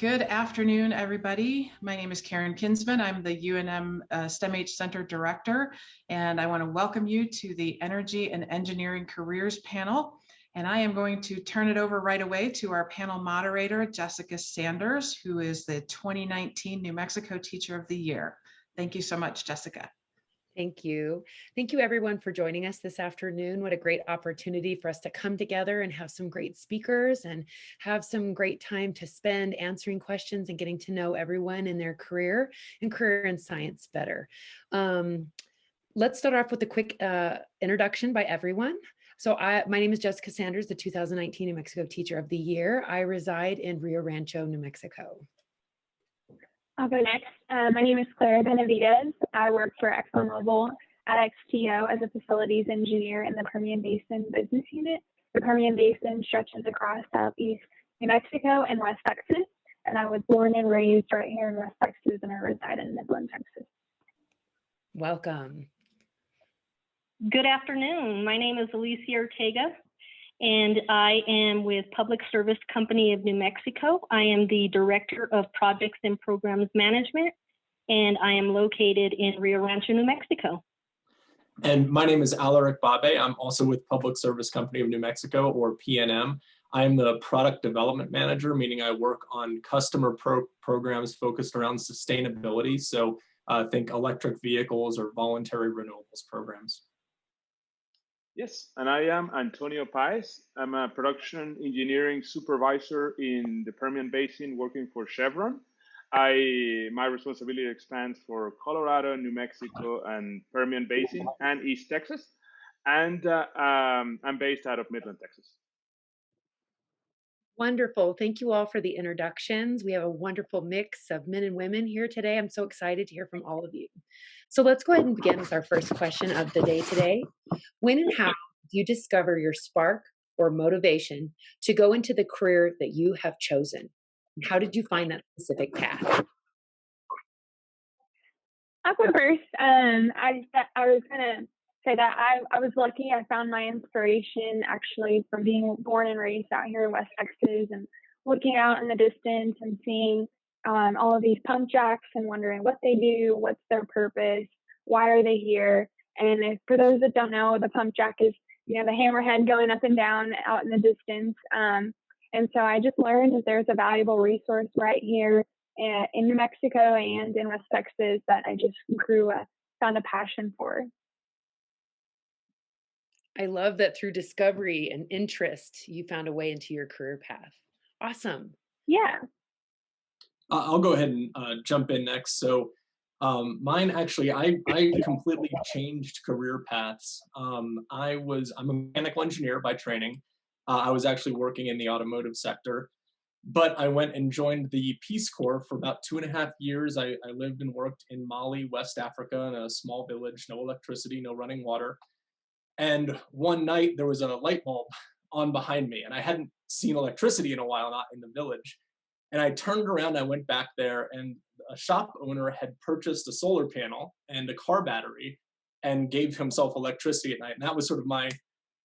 Good afternoon, everybody. My name is Karen Kinsman. I'm the UNM STEMH Center Director, and I want to welcome you to the Energy and Engineering Careers panel. And I am going to turn it over right away to our panel moderator, Jessica Sanders, who is the 2019 New Mexico Teacher of the Year. Thank you so much, Jessica. Thank you. Thank you everyone for joining us this afternoon. What a great opportunity for us to come together and have some great speakers and have some great time to spend answering questions and getting to know everyone in their career and career in science better. Let's start off with a quick introduction by everyone. So my name is Jessica Sanders, the 2019 New Mexico Teacher of the Year. I reside in Rio Rancho, New Mexico. I'll go next. My name is Clara Benavides. I work for ExxonMobil at XTO as a facilities engineer in the Permian Basin Business Unit. The Permian Basin stretches across southeast New Mexico and West Texas, and I was born and raised right here in West Texas, and I reside in Midland, Texas. Welcome. Good afternoon. My name is Alicia Ortega, and I am with Public Service Company of New Mexico. I am the Director of Projects and Programs Management, and I am located in Rio Rancho, New Mexico. And my name is Alaric Babe. I'm also with Public Service Company of New Mexico, or PNM. I am the Product Development Manager, meaning I work on customer programs focused around sustainability. So think electric vehicles or voluntary renewables programs. Yes, and I am Antonio Paez. I'm a production engineering supervisor in the Permian Basin working for Chevron. My responsibility expands for Colorado, New Mexico, and Permian Basin, and East Texas. And I'm based out of Midland, Texas. Wonderful. Thank you all for the introductions. We have a wonderful mix of men and women here today. I'm so excited to hear from all of you. So let's go ahead and begin with our first question of the day today. When and how do you discover your spark or motivation to go into the career that you have chosen? And how did you find that specific path? I'll go first. I was going to say that I was lucky. I found my inspiration actually from being born and raised out here in West Texas and looking out in the distance and seeing all of these pump jacks and wondering what they do, what's their purpose, why are they here? And for those that don't know, the pump jack is, the hammerhead going up and down out in the distance. And so I just learned that there's a valuable resource right here in New Mexico and in West Texas that I just found a passion for. I love that through discovery and interest, you found a way into your career path. Awesome. Yeah. I'll go ahead and jump in next. So mine actually, I completely changed career paths. I'm a mechanical engineer by training. I was actually working in the automotive sector, but I went and joined the Peace Corps for about 2.5 years. I lived and worked in Mali, West Africa, in a small village, no electricity, no running water. And one night there was a light bulb on behind me, and I hadn't seen electricity in a while, not in the village. And I turned around, I went back there, and a shop owner had purchased a solar panel and a car battery and gave himself electricity at night. And that was sort of my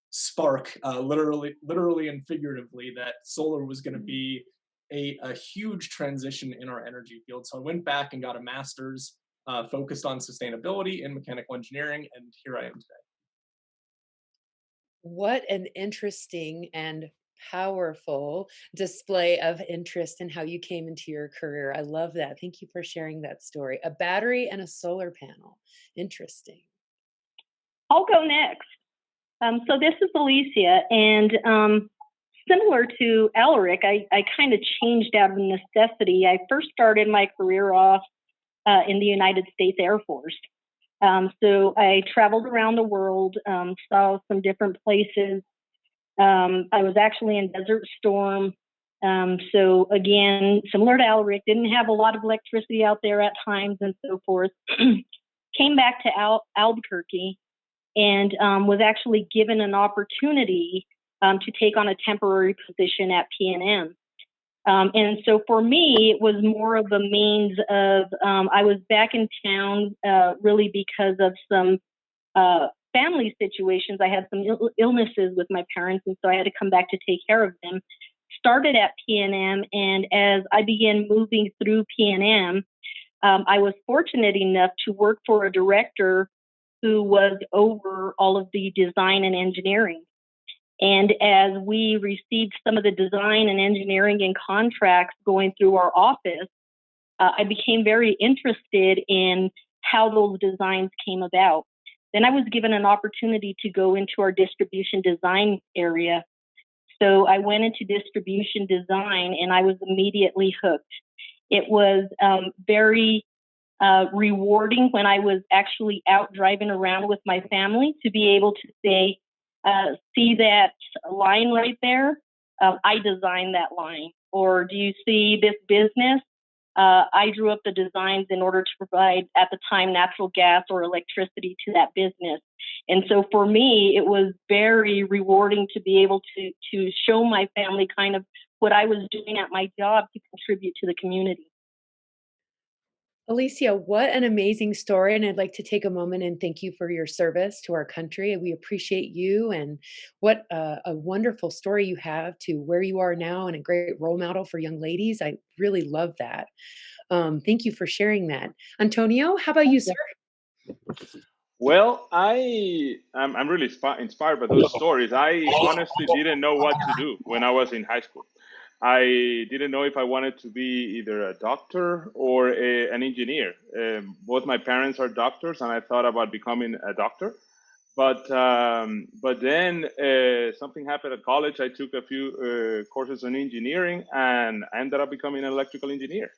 spark, literally and figuratively, that solar was going to be a huge transition in our energy field. So I went back and got a master's focused on sustainability in mechanical engineering, and here I am today. What an interesting and powerful display of interest in how you came into your career. I love that. Thank you for sharing that story. A battery and a solar panel. Interesting. I'll go next. So this is Alicia, and similar to Alaric, I kind of changed out of necessity. I first started my career off in the United States Air Force. So I traveled around the world, saw some different places. I was actually in Desert Storm. So again, similar to Alaric, didn't have a lot of electricity out there at times and so forth. Came back to Albuquerque and was actually given an opportunity to take on a temporary position at PNM. And so for me, it was more of a means of, I was back in town really because of some family situations. I had some illnesses with my parents, and so I had to come back to take care of them. started at PNM, and as I began moving through PNM, I was fortunate enough to work for a director who was over all of the design and engineering. And as we received some of the design and engineering and contracts going through our office, I became very interested in how those designs came about. Then I was given an opportunity to go into our distribution design area. So I went into distribution design and I was immediately hooked. It was very rewarding when I was actually out driving around with my family to be able to say, see that line right there? I designed that line. Or do you see this business? I drew up the designs in order to provide, at the time, natural gas or electricity to that business. And so for me, it was very rewarding to be able to show my family kind of what I was doing at my job to contribute to the community. Alicia, what an amazing story. And I'd like to take a moment and thank you for your service to our country. We appreciate you, and what a wonderful story you have to where you are now, and a great role model for young ladies. I really love that. Thank you for sharing that. Antonio, how about you, sir? Well, I'm really inspired by those stories. I honestly didn't know what to do when I was in high school. I didn't know if I wanted to be either a doctor or an engineer. Both my parents are doctors, and I thought about becoming a doctor. But then something happened at college. I took a few courses on engineering, and I ended up becoming an electrical engineer.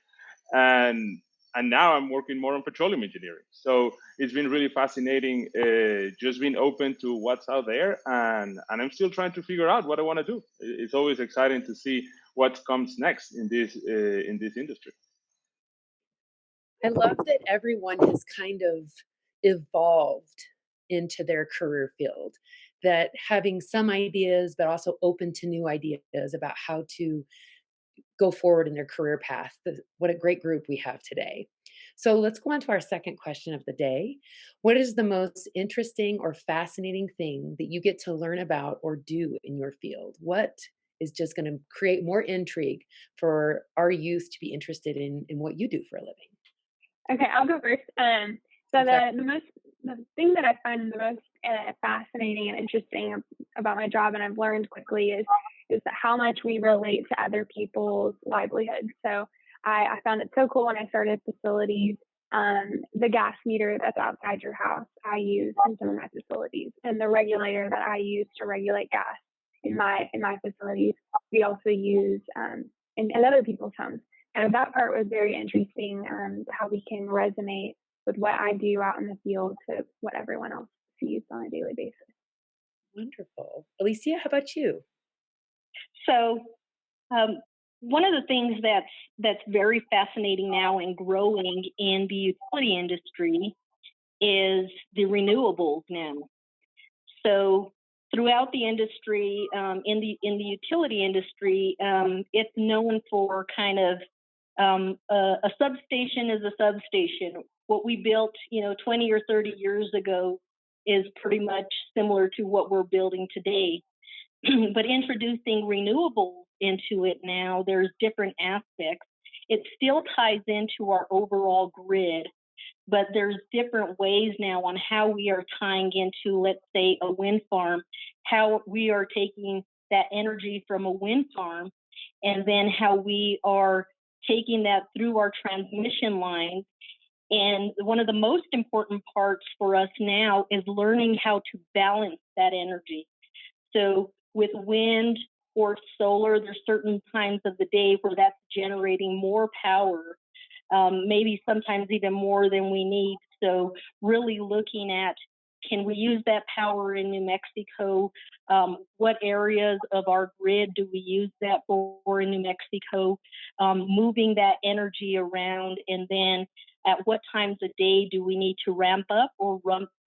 And now I'm working more on petroleum engineering. So it's been really fascinating, just being open to what's out there, and I'm still trying to figure out what I want to do. It's always exciting to see what comes next in this industry. I love that everyone has kind of evolved into their career field, that having some ideas, but also open to new ideas about how to go forward in their career path. What a great group we have today. So let's go on to our second question of the day. What is the most interesting or fascinating thing that you get to learn about or do in your field? What is just going to create more intrigue for our youth to be interested in what you do for a living? Okay, I'll go first. So Okay. the thing that I find the most fascinating and interesting about my job, and I've learned quickly, is that how much we relate to other people's livelihoods. So I found it so cool when I started facilities. The gas meter that's outside your house, I use in some of my facilities, and the regulator that I use to regulate gas in my facilities, we also use in other people's homes. And that part was very interesting, how we can resonate with what I do out in the field to what everyone else sees on a daily basis. Wonderful. Alicia, how about you? So um, one of the things that's very fascinating now and growing in the utility industry is the renewables now. So throughout the industry, in the utility industry, it's known for kind of a substation is a substation. What we built, 20 or 30 years ago is pretty much similar to what we're building today. But introducing renewables into it now, there's different aspects. It still ties into our overall grid, but there's different ways now on how we are tying into, let's say, a wind farm, how we are taking that energy from a wind farm, and then how we are taking that through our transmission lines. And one of the most important parts for us now is learning how to balance that energy. So with wind or solar, there's certain times of the day where that's generating more power, maybe sometimes even more than we need. So really looking at, can we use that power in New Mexico? What areas of our grid do we use that for in New Mexico? Moving that energy around, and then at what times of day do we need to ramp up or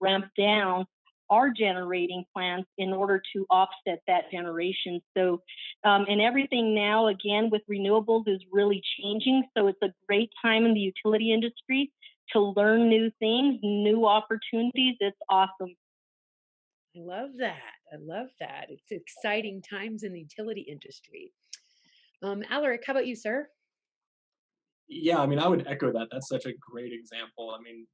ramp down our generating plants in order to offset that generation. So, and everything now, again, with renewables is really changing. So it's a great time in the utility industry to learn new things, new opportunities. It's awesome. I love that. I love that. It's exciting times in the utility industry. Alaric, how about you, sir? Yeah, I mean, I would echo that. That's such a great example. I mean,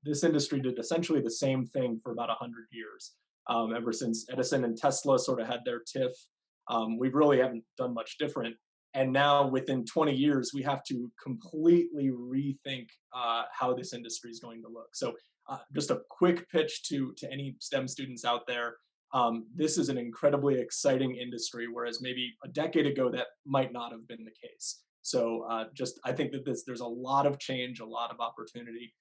this industry did essentially the same thing for about 100 years. Ever since Edison and Tesla sort of had their tiff, we really haven't done much different. And now, within 20 years, we have to completely rethink how this industry is going to look. So, just a quick pitch to any STEM students out there. This is an incredibly exciting industry, whereas maybe a decade ago that might not have been the case. So just I think that there's a lot of change, a lot of opportunity.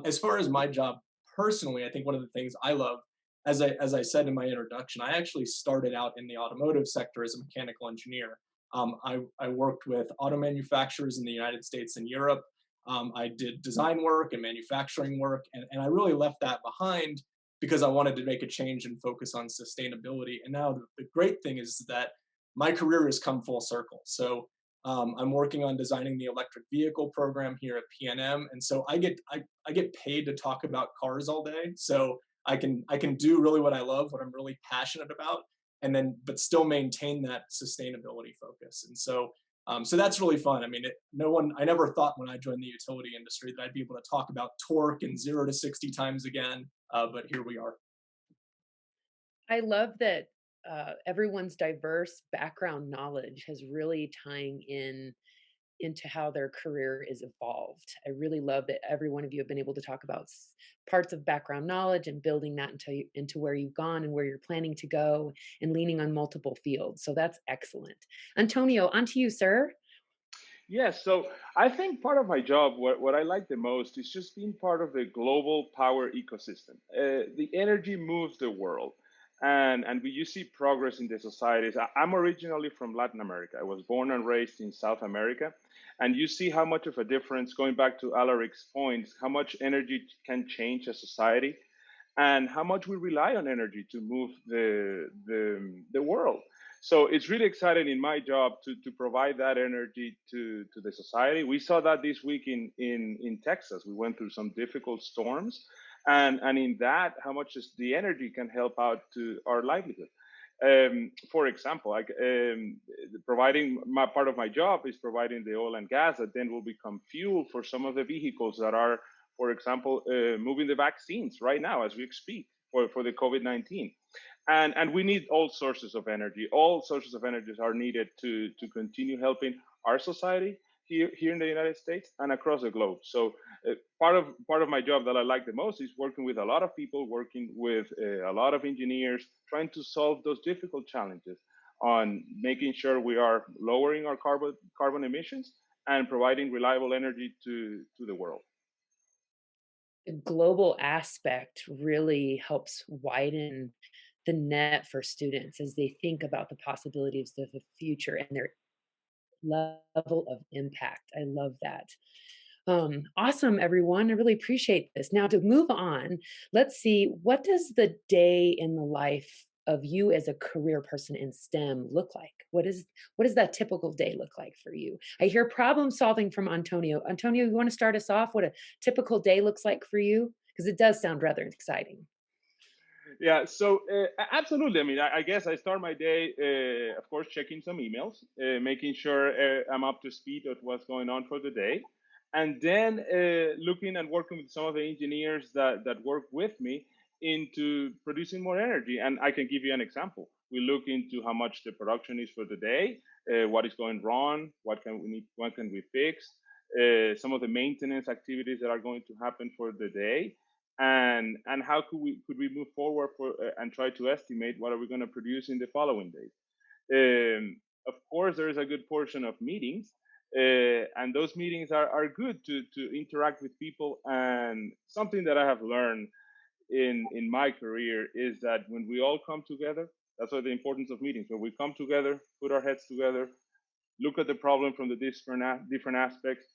As far as my job personally, I think one of the things I love, as I said in my introduction, I actually started out in the automotive sector as a mechanical engineer. I worked with auto manufacturers in the United States and Europe. I did design work and manufacturing work, and I really left that behind because I wanted to make a change and focus on sustainability. And now the great thing is that my career has come full circle. So I'm working on designing the electric vehicle program here at PNM, and so I get paid to talk about cars all day. So I can do really what I love, what I'm really passionate about, and then but still maintain that sustainability focus. And so so that's really fun. I mean, I never thought when I joined the utility industry that I'd be able to talk about torque and 0 to 60 times again, but here we are. I love that everyone's diverse background knowledge has really tying in into how their career is evolved. I really love that every one of you have been able to talk about parts of background knowledge and building that into where you've gone and where you're planning to go and leaning on multiple fields. So that's excellent. Antonio, on to you, sir. Yes, so I think part of my job, what I like the most, is just being part of the global power ecosystem. The energy moves the world, and you see progress in the societies. I'm originally from Latin America. I was born and raised in South America, and you see how much of a difference, going back to Alaric's points, how much energy can change a society, and how much we rely on energy to move the world. So it's really exciting in my job to provide that energy to the society. We saw that this week in Texas. We went through some difficult storms, and in that, how much is the energy can help out to our livelihood. For example, providing my part of my job is providing the oil and gas that then will become fuel for some of the vehicles that are, for example, moving the vaccines right now as we speak for the COVID-19. And we need all sources of energy. All sources of energy are needed to continue helping our society here in the United States and across the globe. So part of my job that I like the most is working with a lot of people, working with a lot of engineers, trying to solve those difficult challenges on making sure we are lowering our carbon emissions and providing reliable energy to the world. The global aspect really helps widen the net for students as they think about the possibilities of the future and their level of impact. I love that. Awesome, everyone. I really appreciate this. Now, to move on, let's see, what does the day in the life of you as a career person in STEM look like? What does that typical day look like for you? I hear problem solving from Antonio. Antonio, you want to start us off? What a typical day looks like for you? Because it does sound rather exciting. Yeah, so absolutely. I mean, I guess I start my day, of course, checking some emails, making sure I'm up to speed with what's going on for the day, and then looking and working with some of the engineers that work with me into producing more energy. And I can give you an example. We look into how much the production is for the day, what is going wrong, what can we fix, some of the maintenance activities that are going to happen for the day, and how could we move forward and try to estimate what are we going to produce in the following days. Of course, there is a good portion of meetings, and those meetings are good to interact with people. And something that I have learned in my career is that when we all come together, that's why the importance of meetings. When we come together, put our heads together, look at the problem from the different aspects,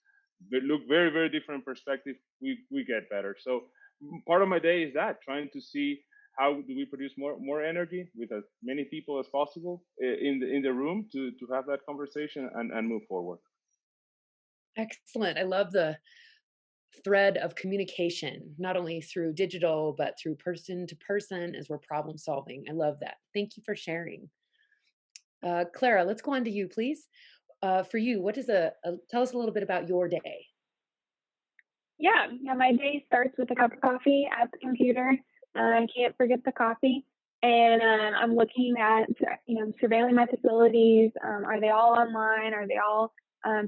but look very different perspective, we get better. So part of my day is that, trying to see how do we produce more energy with as many people as possible in the room to have that conversation and move forward. Excellent. I love the thread of communication, not only through digital, but through person to person as we're problem solving. I love that. Thank you for sharing. Clara, let's go on to you, please. for you, what is tell us a little bit about your day. Yeah, my day starts with a cup of coffee at the computer. I can't forget the coffee. And I'm looking at, surveilling my facilities. Are they all online? Are they all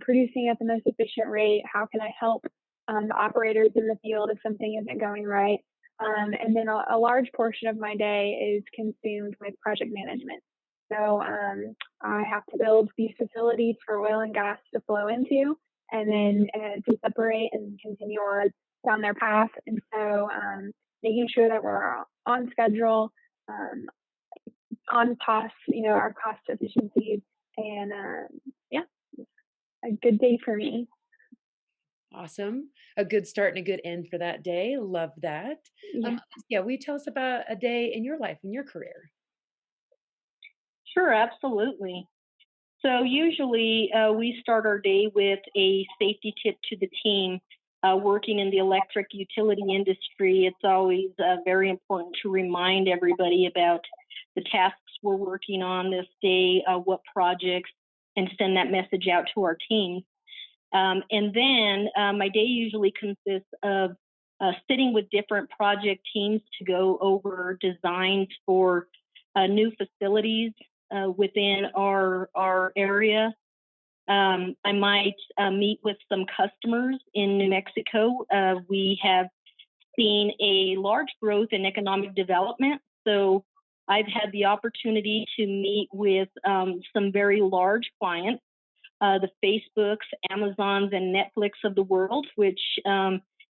producing at the most efficient rate? How can I help the operators in the field if something isn't going right? And then a large portion of my day is consumed with project management. So I have to build these facilities for oil and gas to flow into, and then to separate and continue on down their path. And so making sure that we're on schedule, um, on cost, our cost efficiencies, and yeah, a good day for me. Awesome. A good start and a good end for that day. Love that. Yeah. Yeah, will you tell us about a day in your life, in your career? Sure, absolutely. So usually we start our day with a safety tip to the team. Working in the electric utility industry, it's always very important to remind everybody about the tasks we're working on this day, what projects, and send that message out to our team. And then my day usually consists of sitting with different project teams to go over designs for new facilities within our area. I might meet with some customers in New Mexico. We have seen a large growth in economic development. So I've had the opportunity to meet with some very large clients, the Facebooks, Amazons, and Netflix of the world, which,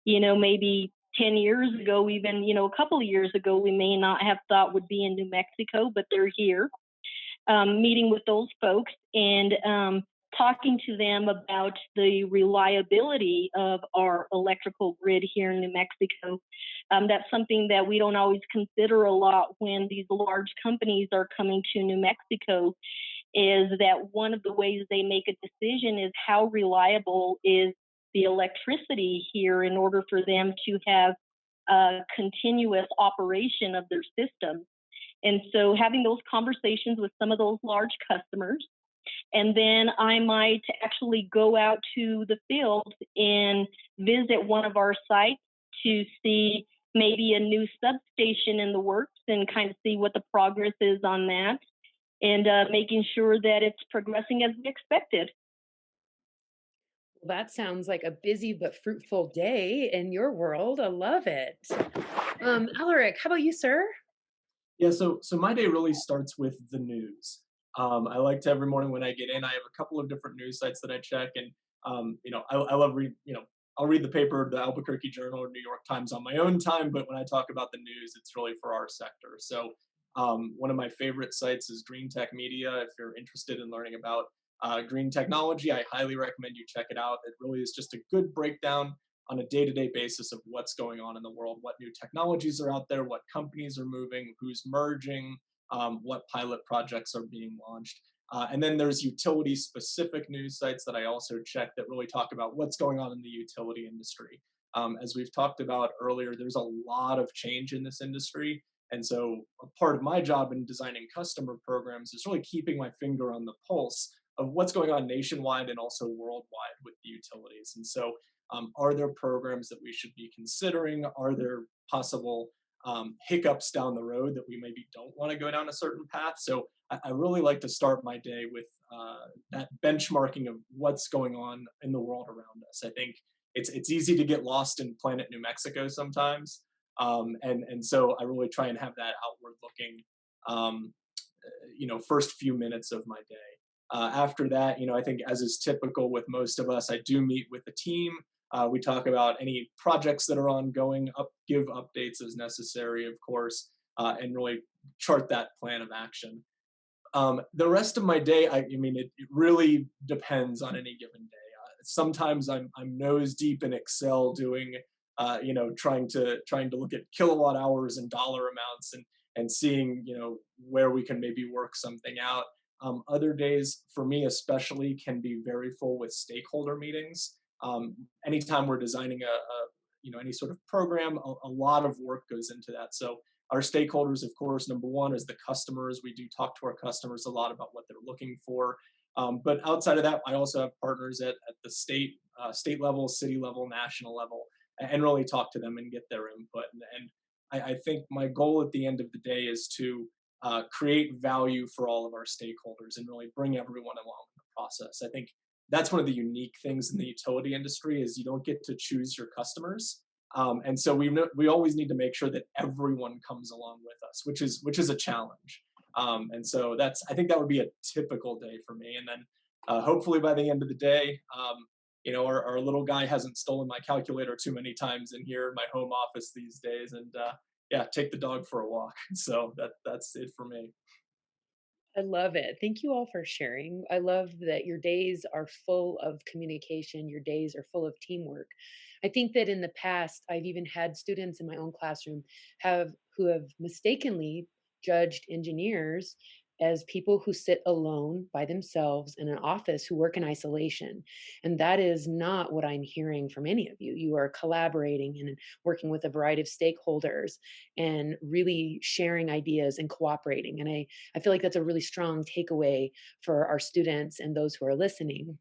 maybe 10 years ago, even, a couple of years ago, we may not have thought would be in New Mexico, but they're here. Meeting with those folks and talking to them about the reliability of our electrical grid here in New Mexico. That's something that we don't always consider a lot when these large companies are coming to New Mexico, is that one of the ways they make a decision is how reliable is the electricity here in order for them to have a continuous operation of their system. And so having those conversations with some of those large customers, and then I might actually go out to the field and visit one of our sites to see maybe a new substation in the works and kind of see what the progress is on that, and making sure that it's progressing as we expected. Well, that sounds like a busy but fruitful day in your world. I love it. Alaric, how about you, sir? Yeah, so my day really starts with the news. I like to every morning when I get in, I have a couple of different news sites that I check, and I love I'll read the paper, the Albuquerque Journal or New York Times on my own time, but when I talk about the news, it's really for our sector. So one of my favorite sites is Green Tech Media. If you're interested in learning about green technology, I highly recommend you check it out. It really is just a good breakdown on a day-to-day basis of what's going on in the world, what new technologies are out there, what companies are moving, who's merging, what pilot projects are being launched. And then there's utility-specific news sites that I also check that really talk about what's going on in the utility industry. As we've talked about earlier, there's a lot of change in this industry. And so a part of my job in designing customer programs is really keeping my finger on the pulse of what's going on nationwide and also worldwide with the utilities. And so are there programs that we should be considering? Are there possible hiccups down the road that we maybe don't want to go down a certain path? So I really like to start my day with that benchmarking of what's going on in the world around us. I think it's easy to get lost in planet New Mexico sometimes. And so I really try and have that outward looking, first few minutes of my day. After that, I think as is typical with most of us, I do meet with the team. We talk about any projects that are ongoing, give updates as necessary, of course, and really chart that plan of action. The rest of my day, it really depends on any given day. Sometimes I'm nose deep in Excel doing, trying to look at kilowatt hours and dollar amounts and seeing, where we can maybe work something out. Other days, for me especially, can be very full with stakeholder meetings. Anytime we're designing any sort of program, a lot of work goes into that. So our stakeholders, of course, number one is the customers. We do talk to our customers a lot about what they're looking for. But outside of that, I also have partners at the state level, city level, national level, and really talk to them and get their input. And I think my goal at the end of the day is to create value for all of our stakeholders and really bring everyone along in the process. I think that's one of the unique things in the utility industry is you don't get to choose your customers. And so we always need to make sure that everyone comes along with us, which is a challenge. And so I think that would be a typical day for me. And then hopefully by the end of the day, our little guy hasn't stolen my calculator too many times in here, my home office these days, and yeah, take the dog for a walk. So that's it for me. I love it. Thank you all for sharing. I love that your days are full of communication, your days are full of teamwork. I think that in the past, I've even had students in my own classroom who have mistakenly judged engineers as people who sit alone by themselves in an office who work in isolation. And that is not what I'm hearing from any of you. You are collaborating and working with a variety of stakeholders and really sharing ideas and cooperating. And I feel like that's a really strong takeaway for our students and those who are listening.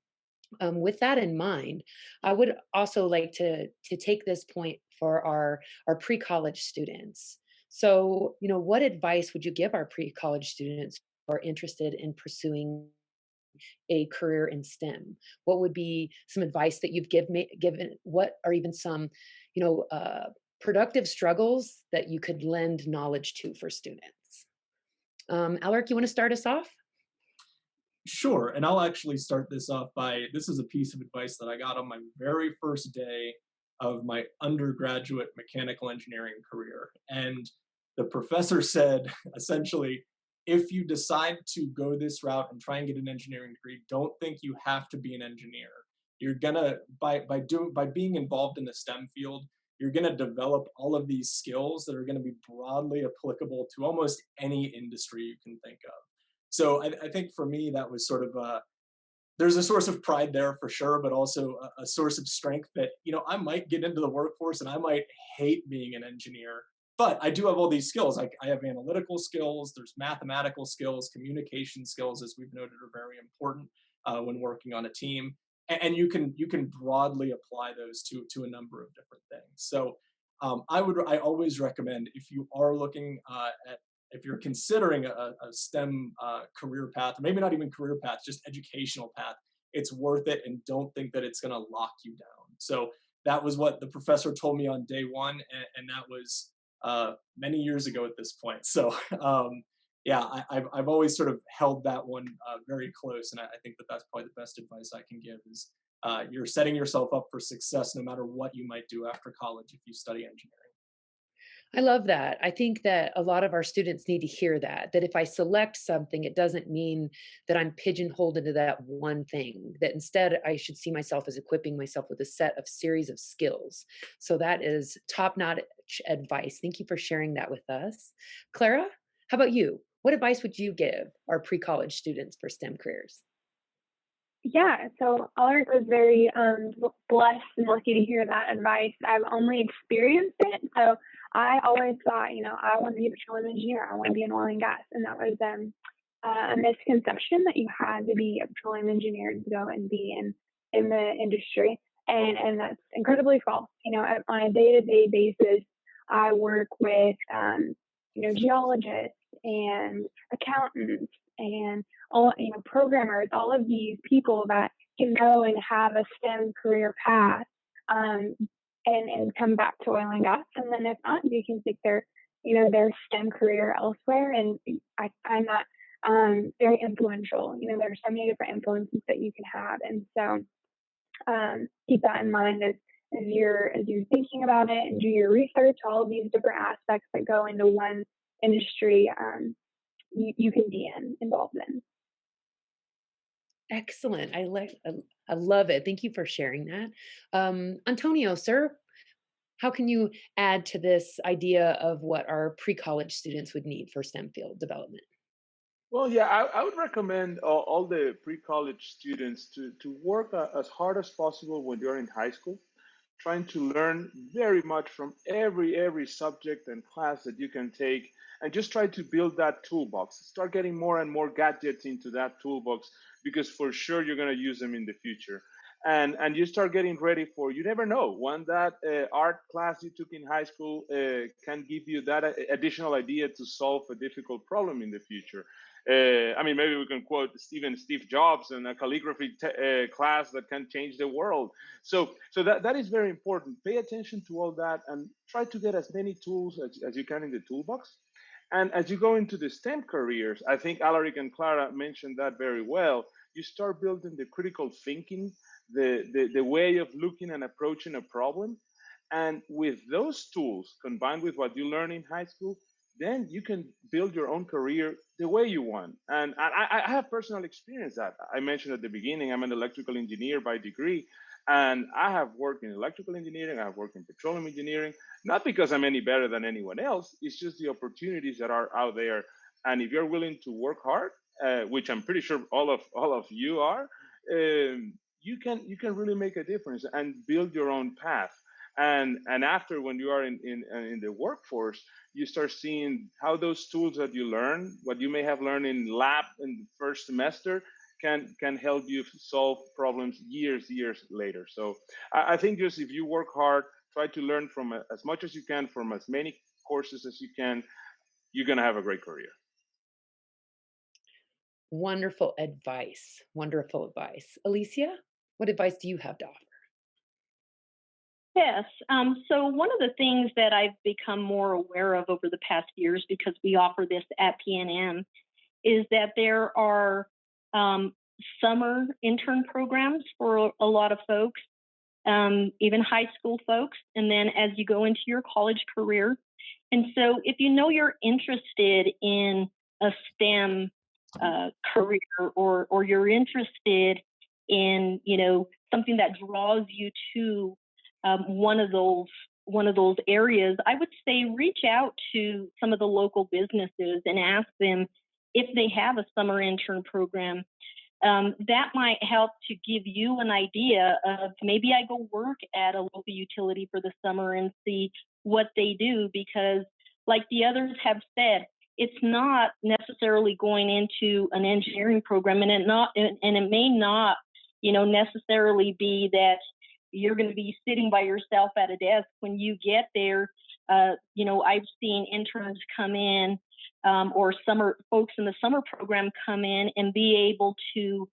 With that in mind, I would also like to take this point for our pre-college students. So, what advice would you give our pre-college students who are interested in pursuing a career in STEM? What would be some advice that you've given? What are even some, productive struggles that you could lend knowledge to for students? Alaric, you want to start us off? Sure. And I'll actually start this off by this is a piece of advice that I got on my very first day of my undergraduate mechanical engineering career. And the professor said essentially, if you decide to go this route and try and get an engineering degree, don't think you have to be an engineer. You're gonna by being involved in the STEM field, you're gonna develop all of these skills that are gonna be broadly applicable to almost any industry you can think of. So I think for me that was sort of there's a source of pride there for sure, but also a source of strength that I might get into the workforce and I might hate being an engineer, but I do have all these skills. I have analytical skills, there's mathematical skills, communication skills, as we've noted, are very important when working on a team, and you can broadly apply those to a number of different things. So I always recommend if you are looking at if you're considering a STEM career path, or maybe not even career path, just educational path, it's worth it, and don't think that it's going to lock you down. So that was what the professor told me on day one, and that was many years ago at this point. So yeah, I've always sort of held that one very close, and I think that that's probably the best advice I can give is you're setting yourself up for success no matter what you might do after college if you study engineering. I love that. I think that a lot of our students need to hear that if I select something, it doesn't mean that I'm pigeonholed into that one thing, that instead I should see myself as equipping myself with a set of series of skills. So that is top-notch advice. Thank you for sharing that with us. Clara, how about you? What advice would you give our pre-college students for STEM careers? Yeah, so Alaric was very blessed and lucky to hear that advice. I've only experienced it, so I always thought, I want to be a petroleum engineer. I want to be in oil and gas, and that was a misconception that you had to be a petroleum engineer to go and be in the industry, and that's incredibly false. On a day to day basis, I work with geologists and accountants and all programmers, all of these people that can go and have a STEM career path, and come back to oil and gas, and then if not, you can take their STEM career elsewhere. And I find that very influential. There's so many different influences that you can have, and so keep that in mind as you're thinking about it and do your research. All of these different aspects that go into one industry, you can be involved in. Excellent. I love it. Thank you for sharing that. Antonio, sir, how can you add to this idea of what our pre-college students would need for STEM field development? Well, yeah, I would recommend all the pre-college students to work as hard as possible when you're in high school. trying to learn very much from every subject and class that you can take, and just try to build that toolbox. Start getting more and more gadgets into that toolbox, because for sure you're going to use them in the future. And you start getting ready for, you never know, when that art class you took in high school can give you that additional idea to solve a difficult problem in the future. I mean, maybe we can quote Steve Jobs and a calligraphy class that can change the world. So that is very important. Pay attention to all that and try to get as many tools as you can in the toolbox. And as you go into the STEM careers, I think Alaric and Clara mentioned that very well. You start building the critical thinking, the way of looking and approaching a problem. And with those tools combined with what you learn in high school, then you can build your own career the way you want. And I have personal experience that I mentioned at the beginning. I'm an electrical engineer by degree, and I have worked in electrical engineering. I have worked in petroleum engineering, not because I'm any better than anyone else. It's just the opportunities that are out there. And if you're willing to work hard, which I'm pretty sure all of you are, you can really make a difference and build your own path. And after, when you are in the workforce, you start seeing how those tools that you learn, what you may have learned in lab in the first semester, can help you solve problems years later. So I think just if you work hard, try to learn from as much as you can from as many courses as you can, you're going to have a great career. Wonderful advice. Wonderful advice. Alicia, what advice do you have to offer? Yes. So one of the things that I've become more aware of over the past years, because we offer this at PNM, is that there are summer intern programs for a lot of folks, even high school folks, and then as you go into your college career. And so if you know you're interested in a STEM career, or you're interested in, something that draws you to one of those areas, I would say reach out to some of the local businesses and ask them if they have a summer intern program. That might help to give you an idea of, maybe I go work at a local utility for the summer and see what they do, because like the others have said, it's not necessarily going into an engineering program, and it may not, necessarily be that you're going to be sitting by yourself at a desk when you get there. I've seen interns come in, or summer folks in the summer program come in and be able to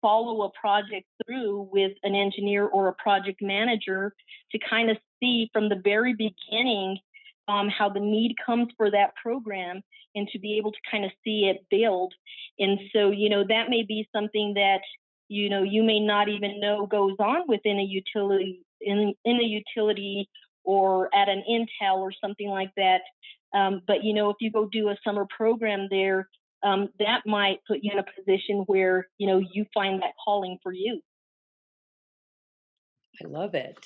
follow a project through with an engineer or a project manager to kind of see from the very beginning how the need comes for that program, and to be able to kind of see it build. And so, that may be something that, you may not even know goes on within a utility, in a utility, or at an Intel or something like that. But, if you go do a summer program there, that might put you in a position where, you find that calling for you. I love it.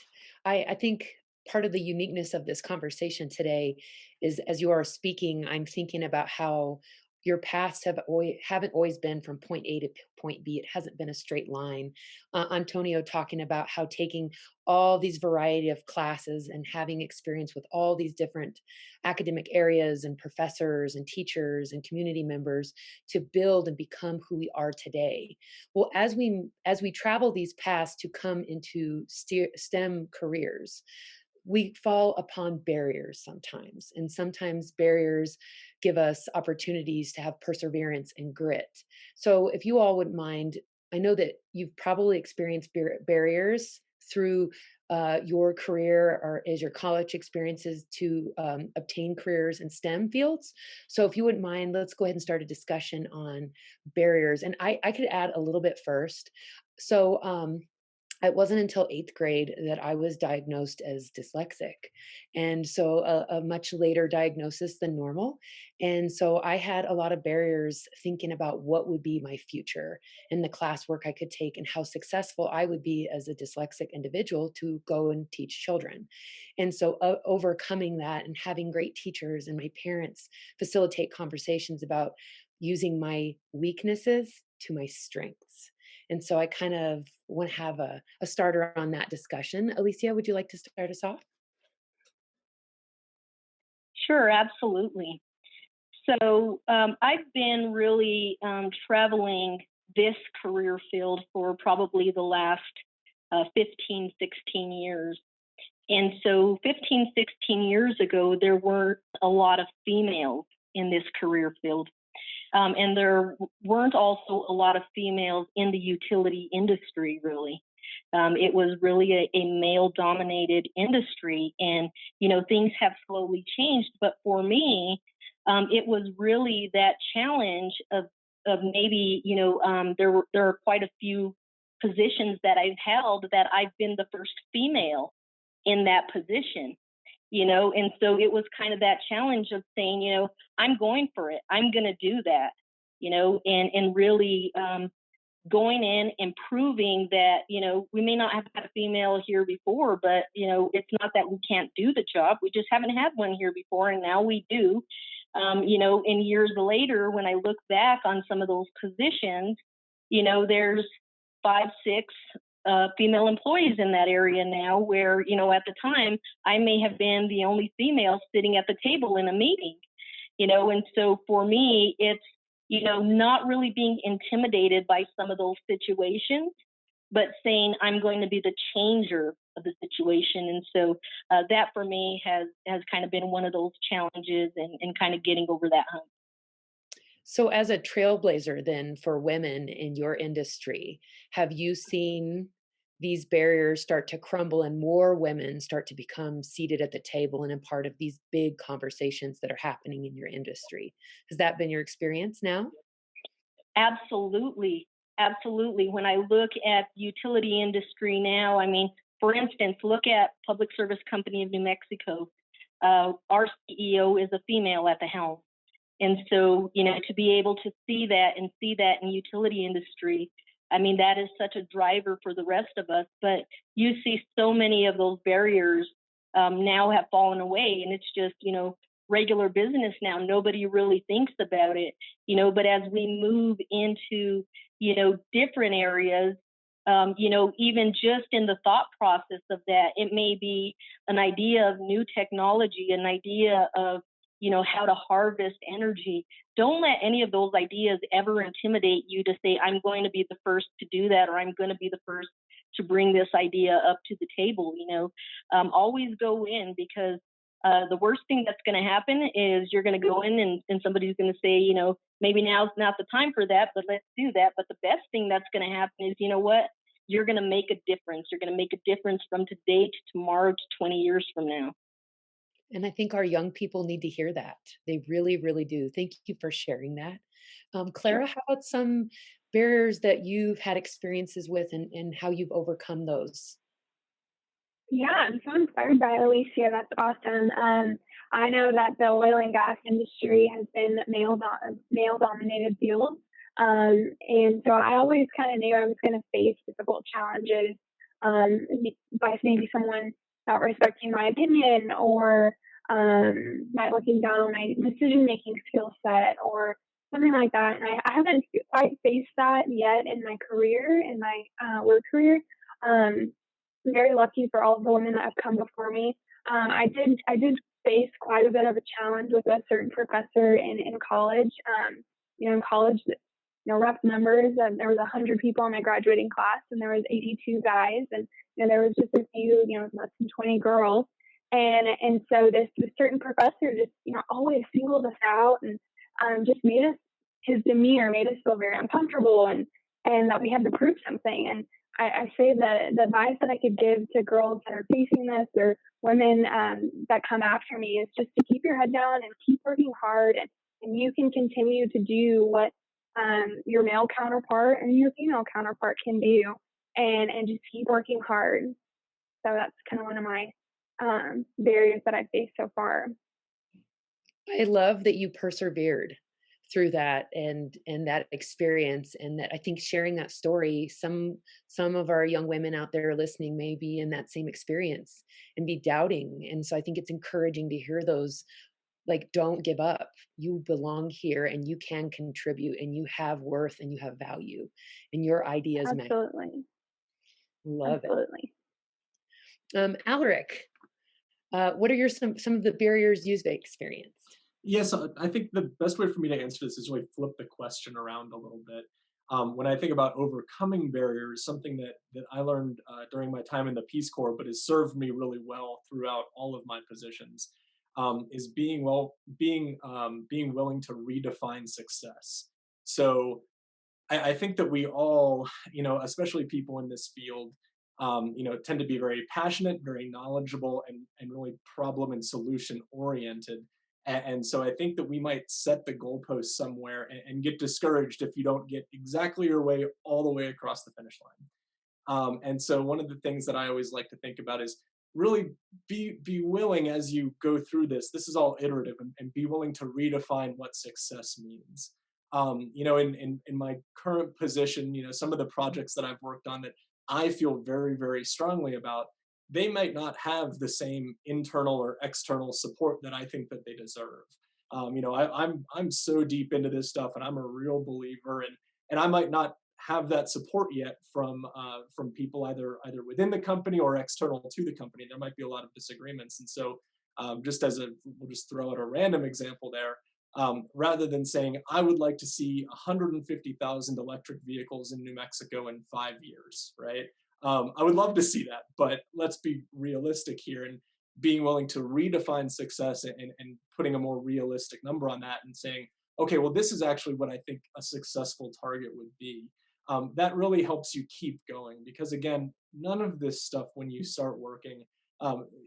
I think part of the uniqueness of this conversation today is, as you are speaking, I'm thinking about how your paths haven't always been from point A to point B. It hasn't been a straight line. Antonio talking about how taking all these variety of classes and having experience with all these different academic areas and professors and teachers and community members to build and become who we are today. Well, as we travel these paths to come into STEM careers, we fall upon barriers sometimes, and sometimes barriers give us opportunities to have perseverance and grit. So if you all wouldn't mind, I know that you've probably experienced barriers through your career or as your college experiences to obtain careers in STEM fields. So if you wouldn't mind, let's go ahead and start a discussion on barriers. And I could add a little bit first. So it wasn't until 8th grade that I was diagnosed as dyslexic. And so a much later diagnosis than normal. And so I had a lot of barriers thinking about what would be my future and the classwork I could take and how successful I would be as a dyslexic individual to go and teach children. And so overcoming that and having great teachers and my parents facilitate conversations about using my weaknesses to my strengths. And so I kind of want to have a starter on that discussion. Alicia, would you like to start us off? Sure, absolutely. So I've been really traveling this career field for probably the last 15, 16 years. And so 15, 16 years ago, there weren't a lot of females in this career field. And there weren't also a lot of females in the utility industry, really. It was really a male-dominated industry, and things have slowly changed. But for me, it was really that challenge of maybe there are quite a few positions that I've held that I've been the first female in that position. And so it was kind of that challenge of saying, I'm going for it. I'm going to do that, and really going in and proving that, we may not have had a female here before, but, it's not that we can't do the job. We just haven't had one here before, and now we do. And years later, when I look back on some of those positions, there's 5, 6 female employees in that area now, where, at the time, I may have been the only female sitting at the table in a meeting, and so for me, it's, not really being intimidated by some of those situations, but saying I'm going to be the changer of the situation. And so that for me has kind of been one of those challenges, and kind of getting over that hump. So, as a trailblazer, then, for women in your industry, have you seen these barriers start to crumble and more women start to become seated at the table and a part of these big conversations that are happening in your industry? Has that been your experience now? Absolutely. Absolutely. When I look at the utility industry now, I mean, for instance, look at Public Service Company of New Mexico. Our CEO is a female at the helm. And so, to be able to see that and see that in utility industry, I mean, that is such a driver for the rest of us. But you see so many of those barriers now have fallen away, and it's just, regular business now. Nobody really thinks about it, but as we move into, different areas, even just in the thought process of that, it may be an idea of new technology, an idea of, how to harvest energy. Don't let any of those ideas ever intimidate you to say, I'm going to be the first to do that, or I'm going to be the first to bring this idea up to the table. Always go in, because the worst thing that's going to happen is you're going to go in and somebody's going to say, maybe now's not the time for that, but let's do that. But the best thing that's going to happen is, what? You're going to make a difference. You're going to make a difference from today to tomorrow to 20 years from now. And I think our young people need to hear that. They really, really do. Thank you for sharing that. Clara, how about some barriers that you've had experiences with, and how you've overcome those? Yeah, I'm so inspired by Alicia. That's awesome. I know that the oil and gas industry has been male dominated field. And so I always kind of knew I was going to face difficult challenges by maybe someone not respecting my opinion, or not looking down on my decision making skill set, or something like that. And I haven't quite faced that yet in my career, in my work career. I'm very lucky for all of the women that have come before me. I did face quite a bit of a challenge with a certain professor in college. In college, rough numbers, there was 100 people in my graduating class, and there was 82 guys, and there was just a few, less than 20 girls. And so this certain professor just, always singled us out, and just his demeanor made us feel very uncomfortable, and that we had to prove something. And I say that the advice that I could give to girls that are facing this, or women that come after me, is just to keep your head down and keep working hard, and you can continue to do what your male counterpart and your female counterpart can do, and just keep working hard. So that's kind of one of my barriers that I've faced so far. I love that you persevered through that, and that experience, and that I think sharing that story, some of our young women out there listening may be in that same experience and be doubting. And so I think it's encouraging to hear those, like, don't give up. You belong here, and you can contribute, and you have worth, and you have value, and your ideas matter. Absolutely. Love it. Absolutely. Alaric, what are some of the barriers you've experienced? Yes, I think the best way for me to answer this is really flip the question around a little bit. When I think about overcoming barriers, something that I learned during my time in the Peace Corps, but has served me really well throughout all of my positions, is being willing to redefine success. So I think that we all, especially people in this field, tend to be very passionate, very knowledgeable, and really problem and solution oriented. And so I think that we might set the goalpost somewhere and get discouraged if you don't get exactly your way all the way across the finish line. And so one of the things that I always like to think about is really be willing as you go through this. This is all iterative, and be willing to redefine what success means. In my current position, some of the projects that I've worked on that I feel very, very strongly about, they might not have the same internal or external support that I think that they deserve. I'm so deep into this stuff, and I'm a real believer, and I might not have that support yet from people either within the company or external to the company. There might be a lot of disagreements, and so we'll just throw out a random example there. Rather than saying I would like to see 150,000 electric vehicles in New Mexico in 5 years, right? I would love to see that, but let's be realistic here, and being willing to redefine success and putting a more realistic number on that and saying, okay, well, this is actually what I think a successful target would be. That really helps you keep going, because again, none of this stuff, when you start working,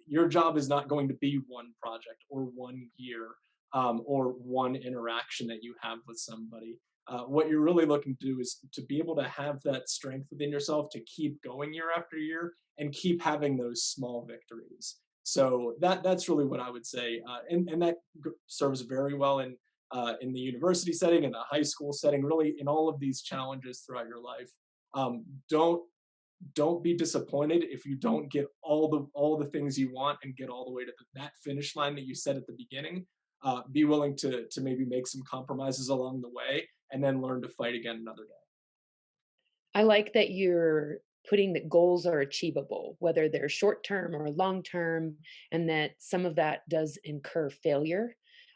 your job is not going to be one project or 1 year, or one interaction that you have with somebody. What you're really looking to do is to be able to have that strength within yourself to keep going year after year and keep having those small victories. So that's really what I would say, and that serves very well in the university setting, in the high school setting, really in all of these challenges throughout your life. Um, don't don't be disappointed if you don't get all the things you want and get all the way to that finish line that you set at the beginning. Be willing to maybe make some compromises along the way, and then learn to fight again another day. I like that you're putting that goals are achievable, whether they're short term or long term, and that some of that does incur failure.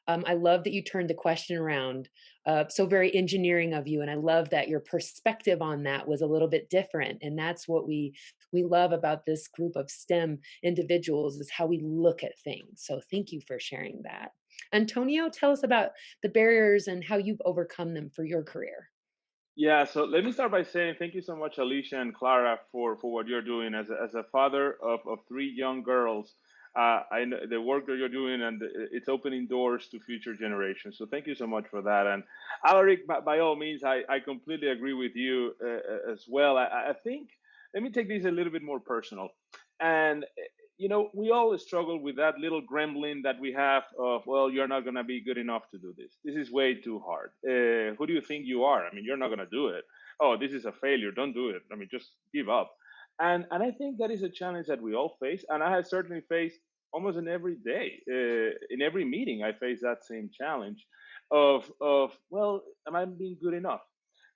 I love that you turned the question around. So very engineering of you, and I love that your perspective on that was a little bit different. And that's what we love about this group of STEM individuals, is how we look at things. So thank you for sharing that. Antonio, tell us about the barriers and how you've overcome them for your career. Yeah, so let me start by saying thank you so much, Alicia and Clara, for what you're doing. As a father of three young girls, I know the work that you're doing, and it's opening doors to future generations. So thank you so much for that. And Alaric, by all means, I completely agree with you as well. I think, let me take this a little bit more personal. And we all struggle with that little gremlin that we have of, well, you're not going to be good enough to do this. This is way too hard. Who do you think you are? I mean, you're not going to do it. Oh, this is a failure. Don't do it. I mean, just give up. And I think that is a challenge that we all face. And I have certainly faced almost in every day. In every meeting, I face that same challenge of well, am I being good enough?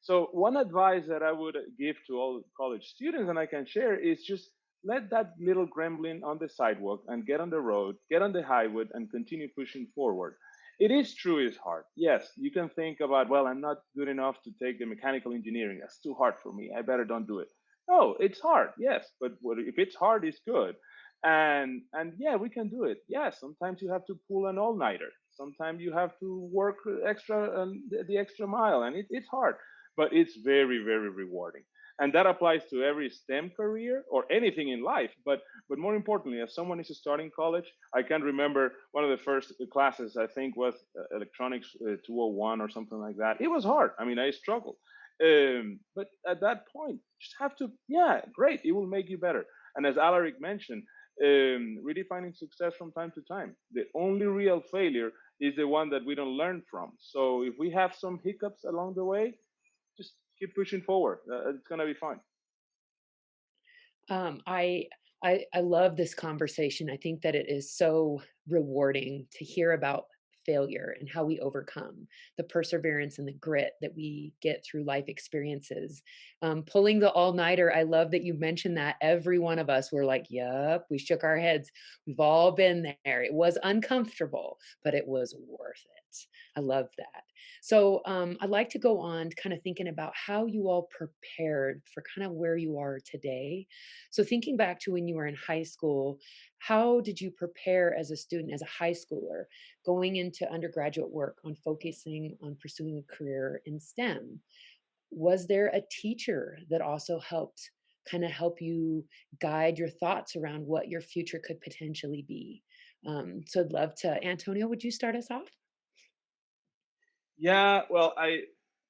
So one advice that I would give to all college students, and I can share, is just let that little gremlin on the sidewalk and get on the road, get on the highway, and continue pushing forward. It is true, it's hard. Yes, you can think about, well, I'm not good enough to take the mechanical engineering. That's too hard for me. I better don't do it. No, it's hard. Yes, but if it's hard, it's good. And yeah, we can do it. Yeah, sometimes you have to pull an all-nighter. Sometimes you have to work extra the extra mile, and it's hard, but it's very, very rewarding. And that applies to every STEM career or anything in life. But more importantly, as someone is starting college, I can remember one of the first classes, I think, was electronics 201 or something like that. It was hard. I mean, I struggled. But at that point, just have to, yeah, great. It will make you better. And as Alaric mentioned, redefining success from time to time. The only real failure is the one that we don't learn from. So if we have some hiccups along the way, just keep pushing forward. It's gonna be fine. Um, I, I love this conversation. I think that it is so rewarding to hear about failure and how we overcome, the perseverance and the grit that we get through life experiences. Pulling the all-nighter, I love that you mentioned that. Every one of us were like, yup, we shook our heads. We've all been there. It was uncomfortable, but it was worth it. I love that. So I'd like to go on kind of thinking about how you all prepared for kind of where you are today. So thinking back to when you were in high school, how did you prepare as a student, as a high schooler, going into undergraduate work on focusing on pursuing a career in STEM? Was there a teacher that also helped kind of help you guide your thoughts around what your future could potentially be? So I'd love to, Antonio, would you start us off? Yeah, well,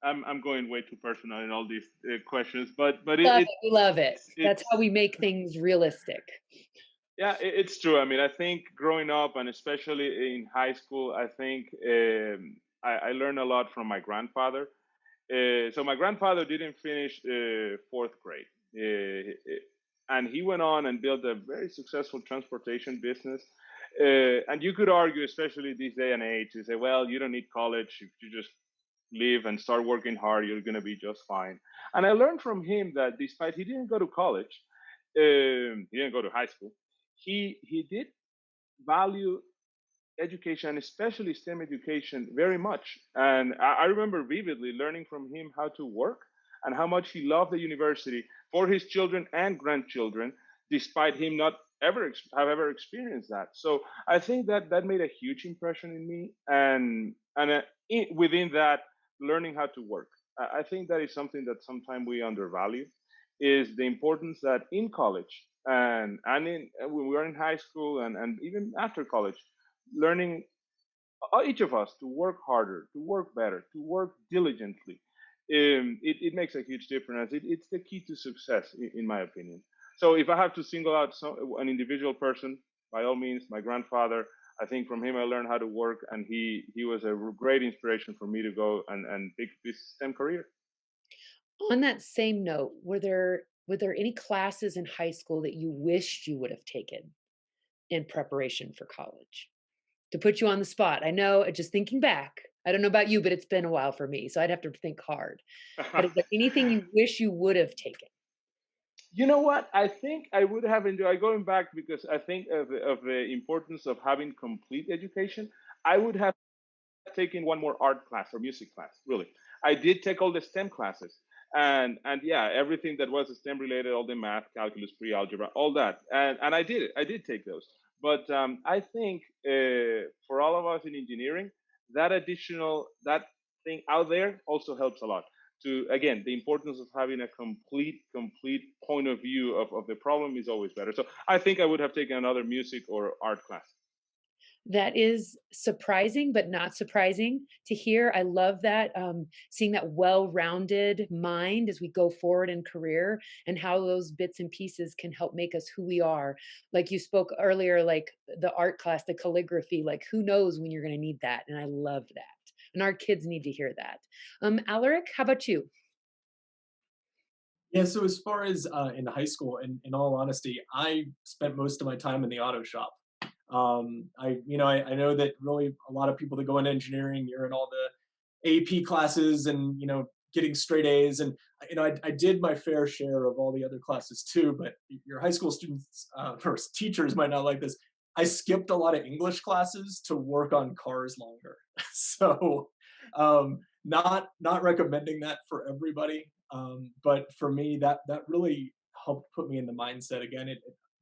I'm going way too personal in all these questions, but Love it. We love it. That's it's how we make things realistic. yeah, it's true. I mean, I think growing up and especially in high school, I think I learned a lot from my grandfather. So my grandfather didn't finish fourth grade, and he went on and built a very successful transportation business. And you could argue, especially this day and age, you say, well, you don't need college. If you just live and start working hard, you're going to be just fine. And I learned from him that despite he didn't go to college, he didn't go to high school, he did value education, especially STEM education, very much. And I remember vividly learning from him how to work and how much he loved the university for his children and grandchildren, despite him not have ever experienced that. So I think that that made a huge impression in me, and within that, learning how to work. I think that is something that sometimes we undervalue, is the importance that in college and when we are in high school and even after college, learning each of us to work harder, to work better, to work diligently. It makes a huge difference. It's the key to success, in my opinion. So if I have to single out an individual person, by all means, my grandfather. I think from him I learned how to work, and he was a great inspiration for me to go and pick this STEM career. On that same note, were there any classes in high school that you wished you would have taken in preparation for college? To put you on the spot, I know, just thinking back, I don't know about you, but it's been a while for me, so I'd have to think hard. But is there anything you wish you would have taken? You know what? I think I would have enjoyed going back because I think of the importance of having complete education. I would have taken one more art class or music class. Really, I did take all the STEM classes, and yeah, everything that was STEM related, all the math, calculus, pre-algebra, all that, and I did it. I did take those. But I think for all of us in engineering, that thing out there also helps a lot. To again, the importance of having a complete point of view of the problem is always better. So I think I would have taken another music or art class. That is surprising, but not surprising to hear. I love that, seeing that well-rounded mind as we go forward in career and how those bits and pieces can help make us who we are. Like you spoke earlier, like the art class, the calligraphy, like who knows when you're going to need that. And I love that. And our kids need to hear that. Alaric, how about you? Yeah, so as far as in high school, in all honesty, I spent most of my time in the auto shop. I know that really a lot of people that go into engineering, you're in all the AP classes and getting straight A's, and I did my fair share of all the other classes too. But your high school students or teachers might not like this. I skipped a lot of English classes to work on cars longer, so not recommending that for everybody. But for me, that really helped put me in the mindset again.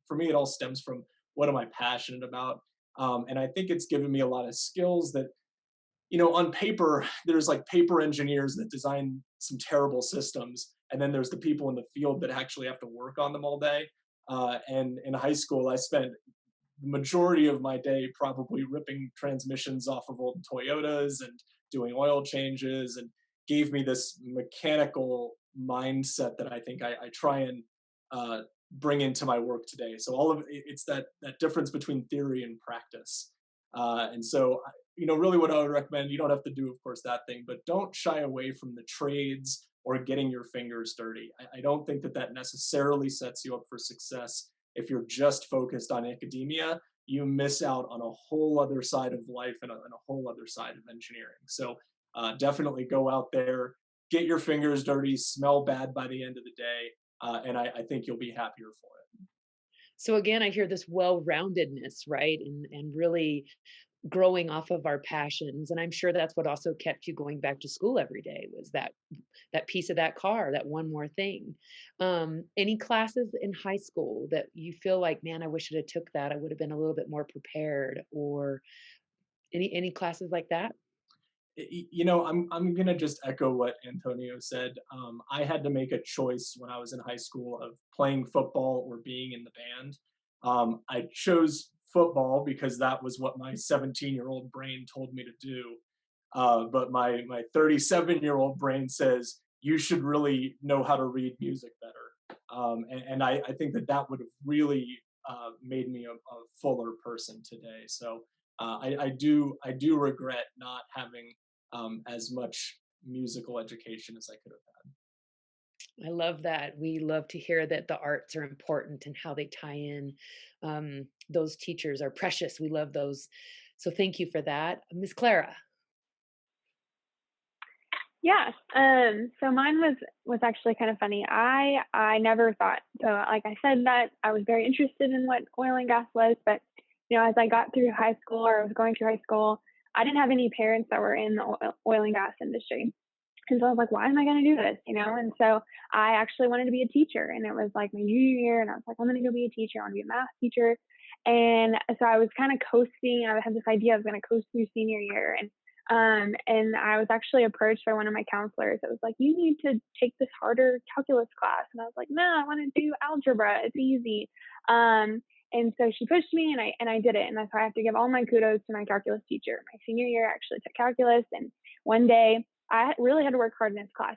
For me, it all stems from what am I passionate about, and I think it's given me a lot of skills that on paper there's like paper engineers that design some terrible systems, and then there's the people in the field that actually have to work on them all day. And in high school, I spent the majority of my day probably ripping transmissions off of old Toyotas and doing oil changes, and gave me this mechanical mindset that I think I try and uh, bring into my work today. So all of it's that difference between theory and practice. And so, really what I would recommend, you don't have to do, of course, that thing, but don't shy away from the trades or getting your fingers dirty. I don't think that necessarily sets you up for success if you're just focused on academia. you miss out on a whole other side of life and a whole other side of engineering. So definitely go out there, get your fingers dirty, smell bad by the end of the day, and I think you'll be happier for it. So again, I hear this well-roundedness, right? And really growing off of our passions. And I'm sure that's what also kept you going back to school every day was that piece of that car, that one more thing. Any classes in high school that you feel like, man, I wish I'd have took that. I would have been a little bit more prepared, or any classes like that? I'm gonna just echo what Antonio said. I had to make a choice when I was in high school of playing football or being in the band. I chose football because that was what my 17-year-old brain told me to do. But my 37-year-old brain says you should really know how to read music better. And I think that would have really made me a fuller person today. So I do regret not having as much musical education as I could have I love that. We love to hear that the arts are important and how they tie in. Those teachers are precious. We love those. So thank you for that. Miss Clara. Yeah. So mine was actually kind of funny. I never thought, so like I said, that I was very interested in what oil and gas was, but as I got through high school, or I was going through high school, I didn't have any parents that were in the oil and gas industry. And so I was like, why am I going to do this? And so I actually wanted to be a teacher, and it was like my junior year, and I was like, I'm going to go be a teacher. I want to be a math teacher. And so I was kind of coasting. I had this idea I was going to coast through senior year. And I was actually approached by one of my counselors. It was like, you need to take this harder calculus class. And I was like, no, I want to do algebra. It's easy. And so she pushed me, and I did it. And that's why I have to give all my kudos to my calculus teacher. My senior year, I actually took calculus. And one day I really had to work hard in this class.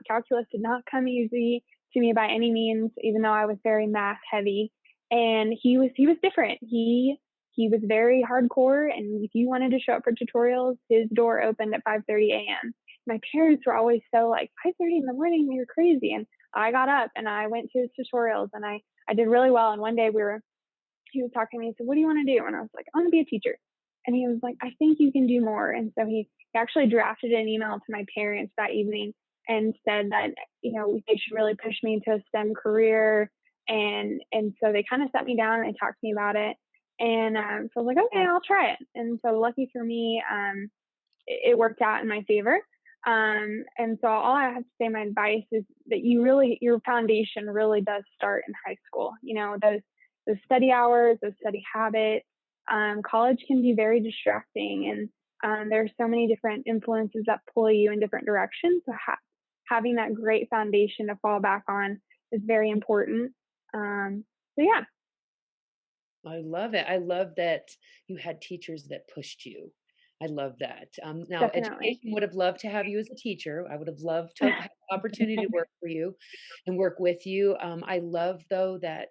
Calculus did not come easy to me by any means, even though I was very math heavy. And he was different. He was very hardcore, and if you wanted to show up for tutorials, his door opened at 5:30 a.m. My parents were always so like, 5:30 in the morning, you're crazy. And I got up and I went to his tutorials, and I did really well. And one day he was talking to me, he said, what do you want to do? And I was like, I want to be a teacher. And he was like, I think you can do more. And so he actually drafted an email to my parents that evening and said that, they should really push me into a STEM career. And so they kind of sat me down and they talked to me about it. And so I was like, okay, I'll try it. And so lucky for me, it worked out in my favor. And so all I have to say, my advice is that your foundation really does start in high school. Those study hours, those study habits. College can be very distracting, and there are so many different influences that pull you in different directions. So having that great foundation to fall back on is very important. So yeah. I love it. I love that you had teachers that pushed you. I love that. Now, Definitely. education would have loved to have you as a teacher. I would have loved to have the opportunity to work for you and work with you. I love, though, that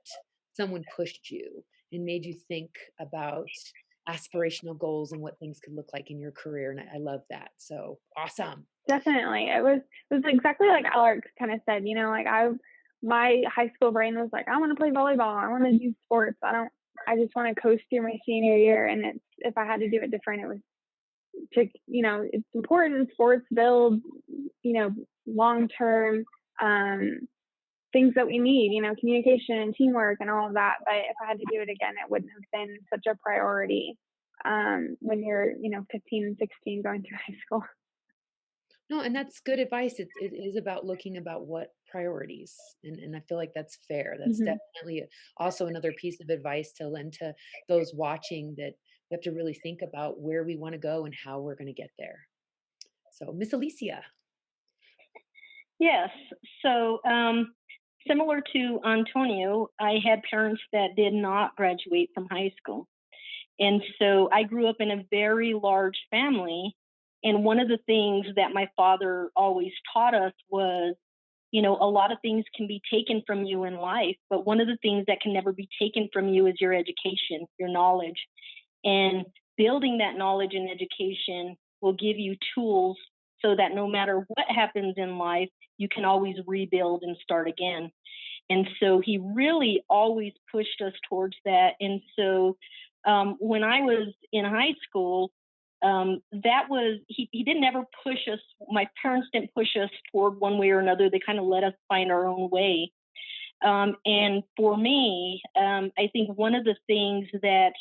someone pushed you and made you think about aspirational goals and what things could look like in your career. And I love that. So awesome. Definitely. It was exactly like Alex kind of said, my high school brain was like, I want to play volleyball. I want to do sports. I just want to coast through my senior year. And if I had to do it different, it was it's important. Sports build, long-term, things that we need, communication and teamwork and all of that. But if I had to do it again, it wouldn't have been such a priority when you're, 15 and 16 going through high school. No, and that's good advice. It is about looking about what priorities, and I feel like that's fair. That's definitely also another piece of advice to lend to those watching, that we have to really think about where we want to go and how we're going to get there. So, Miss Alicia. Yes. So, similar to Antonio, I had parents that did not graduate from high school. And so I grew up in a very large family. And one of the things that my father always taught us was, a lot of things can be taken from you in life, but one of the things that can never be taken from you is your education, your knowledge. And building that knowledge and education will give you tools so that no matter what happens in life, you can always rebuild and start again. And so he really always pushed us towards that. And so when I was in high school, that was he didn't ever push us. My parents didn't push us toward one way or another. They kind of let us find our own way. And for me, I think one of the things that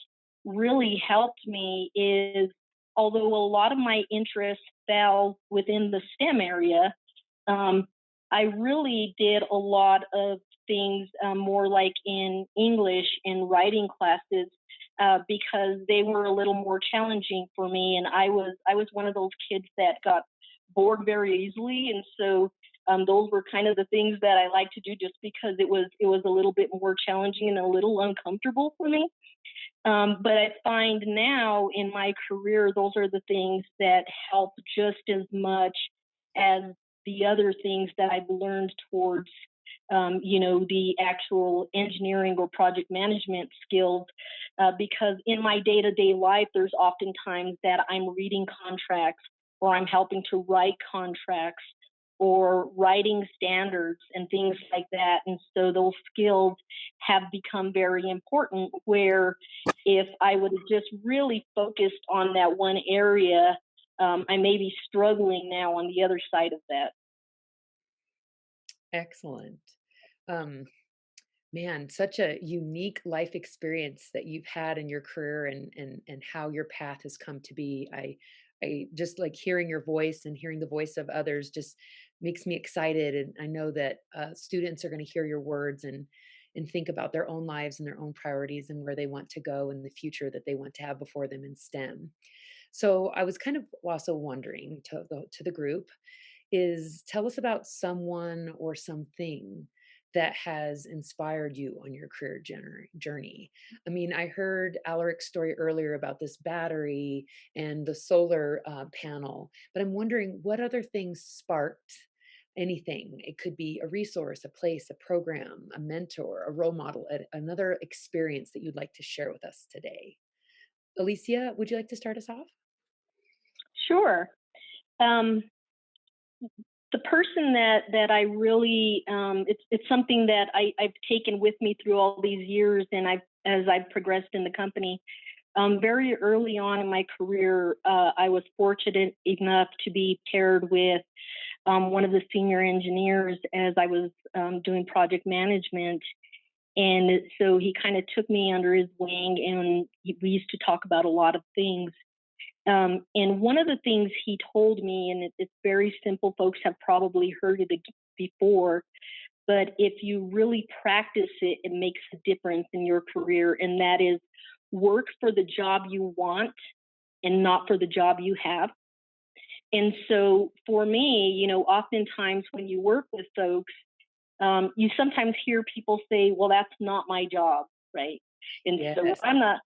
really helped me is, although a lot of my interests fell within the STEM area, I really did a lot of things more like in English and writing classes because they were a little more challenging for me, and I was one of those kids that got bored very easily, and so those were kind of the things that I like to do just because it was a little bit more challenging and a little uncomfortable for me. But I find now in my career, those are the things that help just as much as the other things that I've learned towards, the actual engineering or project management skills. Because in my day-to-day life, there's often times that I'm reading contracts or I'm helping to write contracts or writing standards and things like that. And so those skills have become very important, where if I would have just really focused on that one area, I may be struggling now on the other side of that. Excellent. Um, Man, such a unique life experience that you've had in your career, and how your path has come to be. I just like hearing your voice and hearing the voice of others just makes me excited, and I know that students are going to hear your words and think about their own lives and their own priorities and where they want to go in the future that they want to have before them in STEM. So I was kind of also wondering to the group is tell us about someone or something that has inspired you on your career journey. I mean, I heard Alaric's story earlier about this battery and the solar panel, but I'm wondering what other things sparked anything. It could be a resource, a place, a program, a mentor, a role model, another experience that you'd like to share with us today. Alicia, would you like to start us off? Sure. Um, the person that I really it's something that I've taken with me through all these years, and as I've progressed in the company. Very early on in my career, I was fortunate enough to be paired with one of the senior engineers as I was doing project management. And so he kind of took me under his wing, and we used to talk about a lot of things. And one of the things he told me, and it's very simple, folks have probably heard it before, but if you really practice it, it makes a difference in your career. And that is, work for the job you want and not for the job you have. And so for me, oftentimes when you work with folks, you sometimes hear people say, well, that's not my job, right? And so Yes.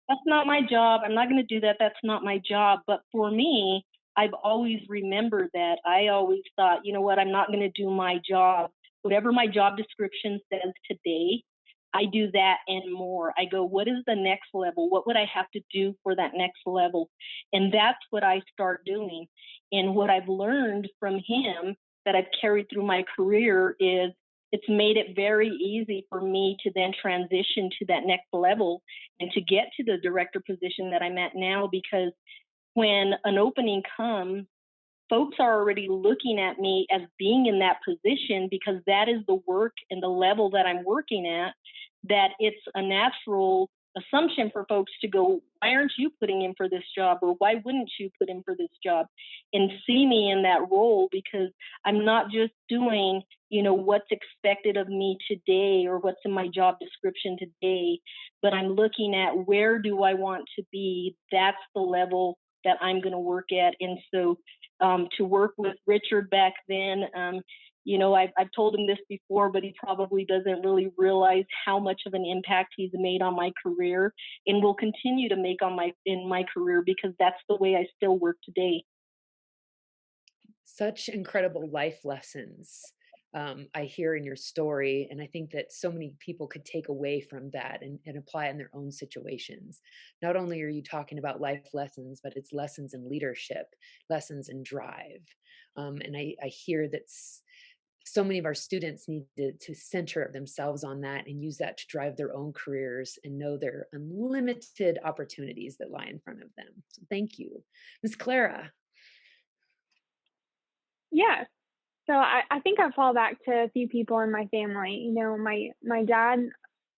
that's not my job. I'm not going to do that. That's not my job. But for me, I've always remembered that. I always thought, you know what, I'm not going to do my job. Whatever my job description says today, I do that and more. I go, what is the next level? What would I have to do for that next level? And that's what I start doing. And what I've learned from him that I've carried through my career is it's made it very easy for me to then transition to that next level and to get to the director position that I'm at now, because when an opening comes, folks are already looking at me as being in that position because that is the work and the level that I'm working at, that it's a natural assumption for folks to go, why aren't you putting in for this job? Or why wouldn't you put in for this job? And see me in that role, because I'm not just doing, what's expected of me today or what's in my job description today, but I'm looking at where do I want to be? That's the level that I'm going to work at. And so to work with Richard back then, I've told him this before, but he probably doesn't really realize how much of an impact he's made on my career and will continue to make in my career, because that's the way I still work today. Such incredible life lessons I hear in your story. And I think that so many people could take away from that and apply it in their own situations. Not only are you talking about life lessons, but it's lessons in leadership, lessons in drive. And I hear that so many of our students need to center themselves on that and use that to drive their own careers and know their unlimited opportunities that lie in front of them. So thank you. Ms. Clara. Yeah. So I think I fall back to a few people in my family. You know, my dad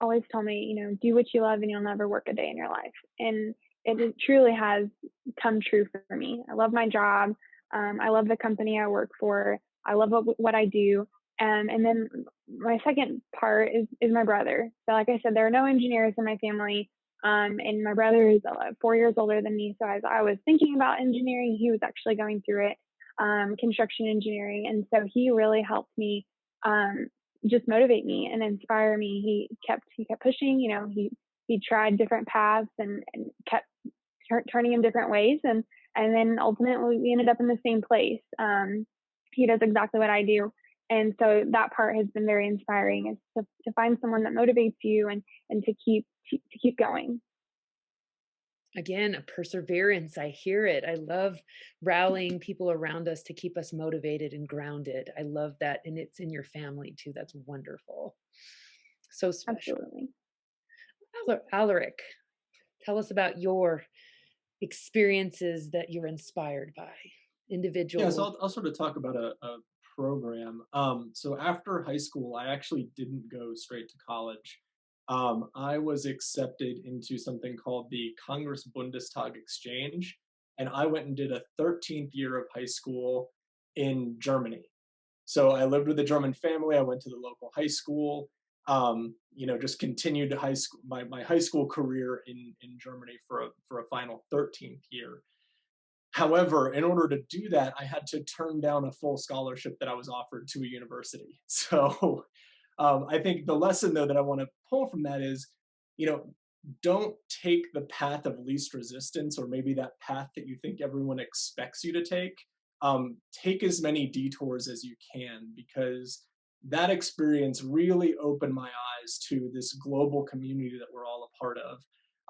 always told me, you know, do what you love and you'll never work a day in your life. And it truly has come true for me. I love my job. I love the company I work for. I love what I do. And then my second part is my brother. So like I said, there are no engineers in my family. And my brother is 4 years older than me. So as I was thinking about engineering, he was actually going through it, construction engineering. And so he really helped me, just motivate me and inspire me. He kept pushing, you know, he tried different paths and kept turning in different ways. And then ultimately we ended up in the same place. He does exactly what I do. And so that part has been very inspiring, is to find someone that motivates you and to keep going. Again, a perseverance. I hear it. I love rallying people around us to keep us motivated and grounded. I love that. And it's in your family too. That's wonderful. So special. Absolutely. Alaric, tell us about your experiences that you're inspired by, individual. Yeah, so I'll sort of talk about a program. So after high school, I actually didn't go straight to college. I was accepted into something called the Congress Bundestag Exchange, and I went and did a 13th year of high school in Germany. So I lived with a German family. I went to the local high school. Just continued high school, my high school career in Germany for a final 13th year. However, in order to do that, I had to turn down a full scholarship that I was offered to a university. So I think the lesson, though, that I want to pull from that is, don't take the path of least resistance, or maybe that path that you think everyone expects you to take. Take as many detours as you can, because that experience really opened my eyes to this global community that we're all a part of.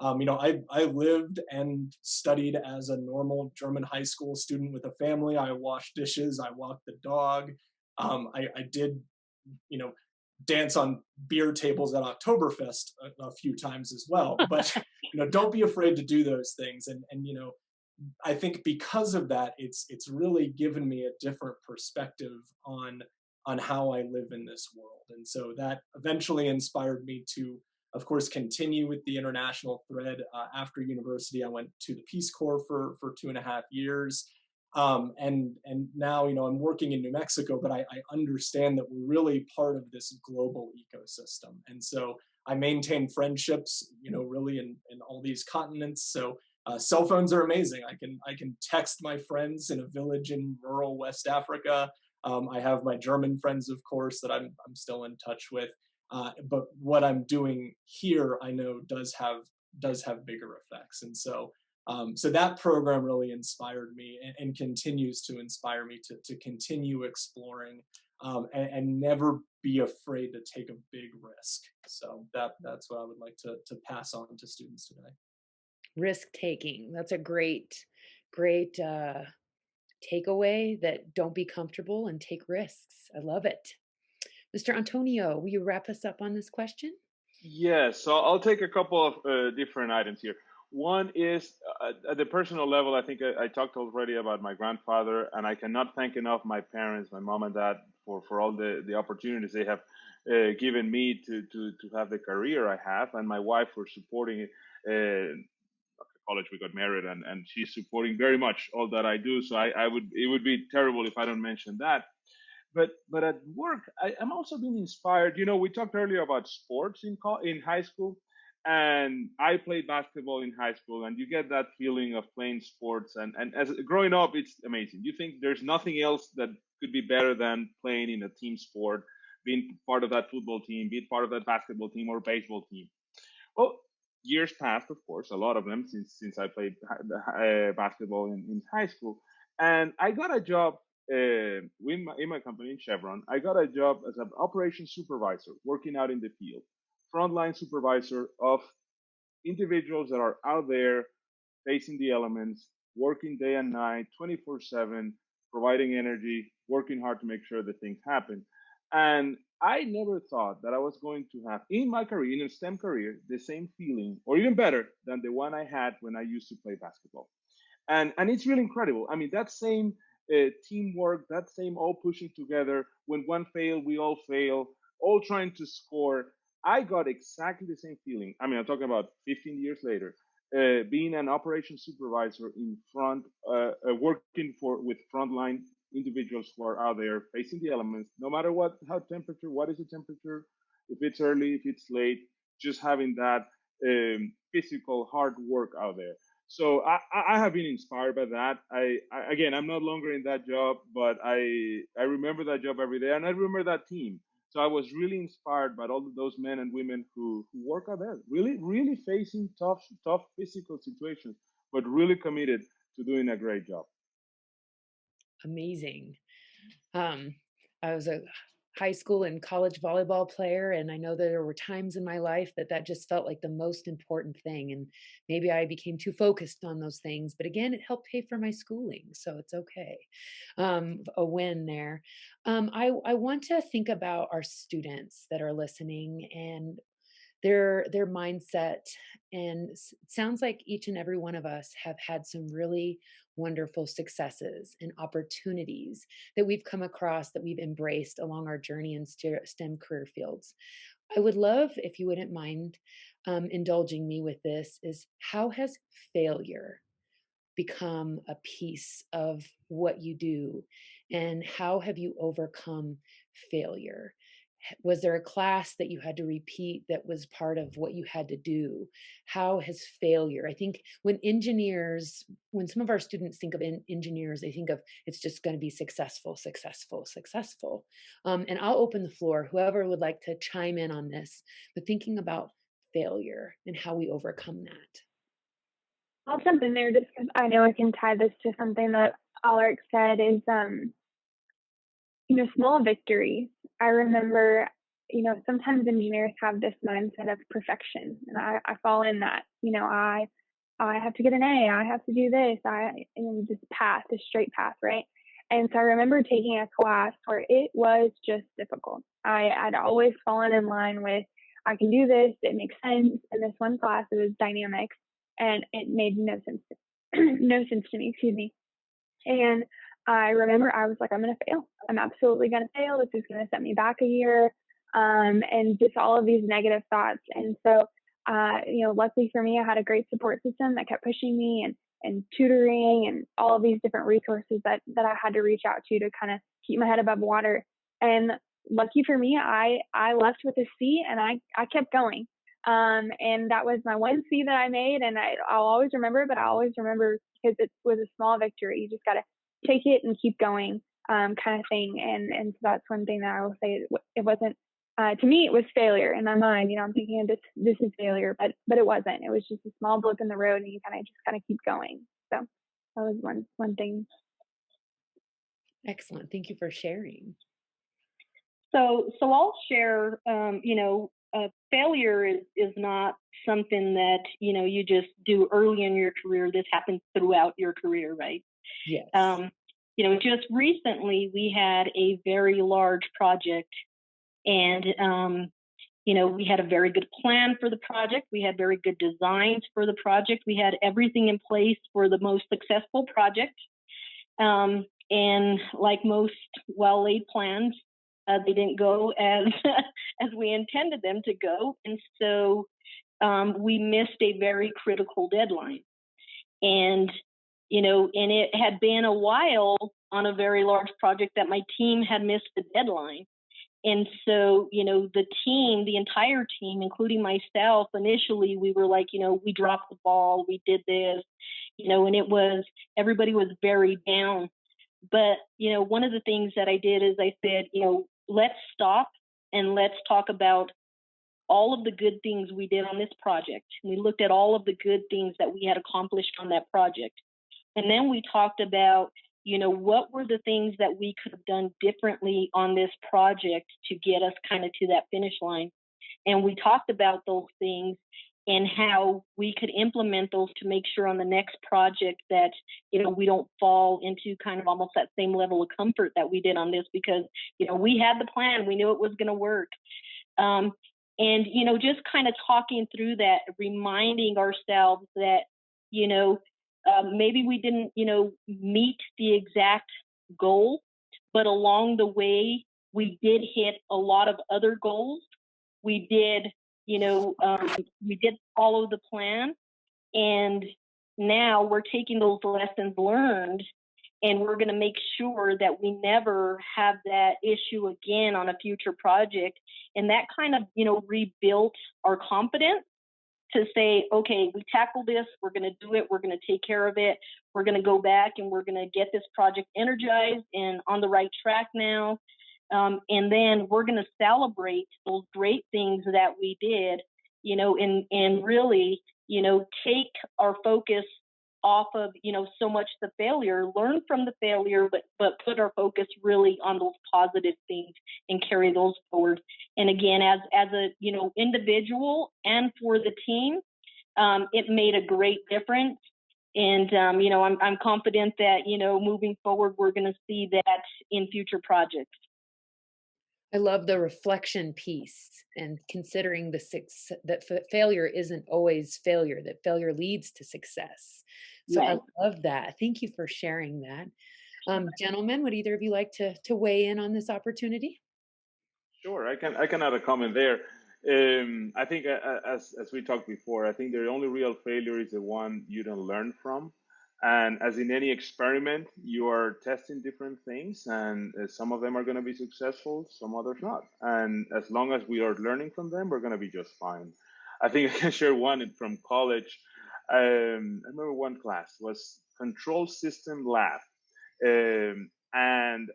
I lived and studied as a normal German high school student with a family. I washed dishes, I walked the dog. I did, dance on beer tables at Oktoberfest a few times as well. But don't be afraid to do those things. And I think because of that, it's really given me a different perspective on how I live in this world. And so that eventually inspired me to, of course, continue with the international thread. After university, I went to the Peace Corps for 2.5 years. And now, I'm working in New Mexico, but I understand that we're really part of this global ecosystem. And so I maintain friendships, really in all these continents. So cell phones are amazing. I can text my friends in a village in rural West Africa. I have my German friends, of course, that I'm still in touch with. But what I'm doing here, I know does have bigger effects. And so that program really inspired me and continues to inspire me to continue exploring, and never be afraid to take a big risk. So that's what I would like to pass on to students today. Risk taking. That's a great takeaway, that don't be comfortable and take risks. I love it. Mr. Antonio, will you wrap us up on this question? Yes, so I'll take a couple of different items here. One is at the personal level. I think I talked already about my grandfather, and I cannot thank enough my parents, my mom and dad, for all the opportunities they have given me to have the career I have, and my wife for supporting it. After college, we got married, and she's supporting very much all that I do. So it would be terrible if I don't mention that. But at work, I'm also being inspired. We talked earlier about sports in high school, and I played basketball in high school, and you get that feeling of playing sports. And as growing up, it's amazing. You think there's nothing else that could be better than playing in a team sport, being part of that football team, being part of that basketball team or baseball team. Well, years passed, of course, a lot of them since I played basketball in high school, and I got a job in my company in Chevron. I got a job as an operations supervisor, working out in the field, frontline supervisor of individuals that are out there facing the elements, working day and night, 24/7, providing energy, working hard to make sure that things happen. And I never thought that I was going to have in my career, in a STEM career, the same feeling, or even better than the one I had when I used to play basketball. And it's really incredible. I mean, that same teamwork, that same all pushing together. When one fail, we all fail, all trying to score. I got exactly the same feeling. I mean, I'm talking about 15 years later, being an operations supervisor in front, working for with frontline individuals who are out there facing the elements, no matter what is the temperature, if it's early, if it's late, just having that physical hard work out there. So I have been inspired by that. Again, I'm no longer in that job, but I remember that job every day, and I remember that team. So I was really inspired by all of those men and women who work out there, really facing tough physical situations, but really committed to doing a great job. Amazing. Um, I was a high school and college volleyball player, and I know that there were times in my life that that just felt like the most important thing. And maybe I became too focused on those things, but again, it helped pay for my schooling, so it's okay. A win there. I want to think about our students that are listening and their mindset, and it sounds like each and every one of us have had some really wonderful successes and opportunities that we've come across, that we've embraced along our journey in STEM career fields. I would love if you wouldn't mind indulging me with this, is how has failure become a piece of what you do, and how have you overcome failure? Was there a class that you had to repeat that was part of what you had to do? How has failure, I think when some of our students think of engineers, they think of it's just going to be successful, successful, successful. And I'll open the floor, whoever would like to chime in on this, but thinking about failure and how we overcome that. I'll jump in there just because I know I can tie this to something that Alaric said is, small victories. I remember, sometimes engineers have this mindset of perfection, and I fall in that. I have to get an A. I have to do this. This path, this straight path, right? And so I remember taking a class where it was just difficult. I'd always fallen in line with, I can do this. It makes sense. And this one class, it was dynamics, and it made no sense, no sense to me. Excuse me. And I remember I was like, I'm going to fail. I'm absolutely going to fail. This is going to set me back a year. And just all of these negative thoughts. And so, luckily for me, I had a great support system that kept pushing me, and tutoring and all of these different resources that I had to reach out to kind of keep my head above water. And lucky for me, I left with a C, and I kept going. And that was my one C that I made, and I'll always remember it, but I always remember because it was a small victory. You just got to take it and keep going, kind of thing. And so that's one thing that I will say. It wasn't, to me, it was failure in my mind. I'm thinking of this is failure, but it wasn't. It was just a small blip in the road, and you kind of keep going. So that was one thing. Excellent. Thank you for sharing. So I'll share. Failure is not something that you just do early in your career. This happens throughout your career, right? Yes. Just recently we had a very large project, and we had a very good plan for the project. We had very good designs for the project. We had everything in place for the most successful project. And like most well-laid plans, they didn't go as as we intended them to go, and so we missed a very critical deadline. And and it had been a while on a very large project that my team had missed the deadline. And so, the entire team, including myself, initially we were like, we dropped the ball, we did this, and everybody was very down. But, one of the things that I did is I said, let's stop and let's talk about all of the good things we did on this project. We looked at all of the good things that we had accomplished on that project. And then we talked about, what were the things that we could have done differently on this project to get us kind of to that finish line. And we talked about those things. and how we could implement those to make sure on the next project that, we don't fall into kind of almost that same level of comfort that we did on this, because, we had the plan, we knew it was going to work. And, just kind of talking through that, reminding ourselves that, maybe we didn't, meet the exact goal, but along the way, we did hit a lot of other goals. We did, we did follow the plan. And now we're taking those lessons learned, and we're going to make sure that we never have that issue again on a future project. And that kind of, rebuilt our confidence to say, okay, we tackled this, we're going to do it, we're going to take care of it, we're going to go back and we're going to get this project energized and on the right track now. And then we're going to celebrate those great things that we did, and really, take our focus off of, so much the failure, learn from the failure, but put our focus really on those positive things and carry those forward. And again, as a, individual and for the team, it made a great difference. And, I'm confident that, moving forward, we're going to see that in future projects. I love the reflection piece and considering that failure isn't always failure, that failure leads to success. So Right. I love that. Thank you for sharing that. Gentlemen, would either of you like to weigh in on this opportunity? Sure, I can add a comment there. I think as we talked before, I think the only real failure is the one you don't learn from. And as in any experiment, you are testing different things, and some of them are going to be successful, some others not. And as long as we are learning from them, we're going to be just fine. I think I can share one from college. I remember one class was Control System Lab. And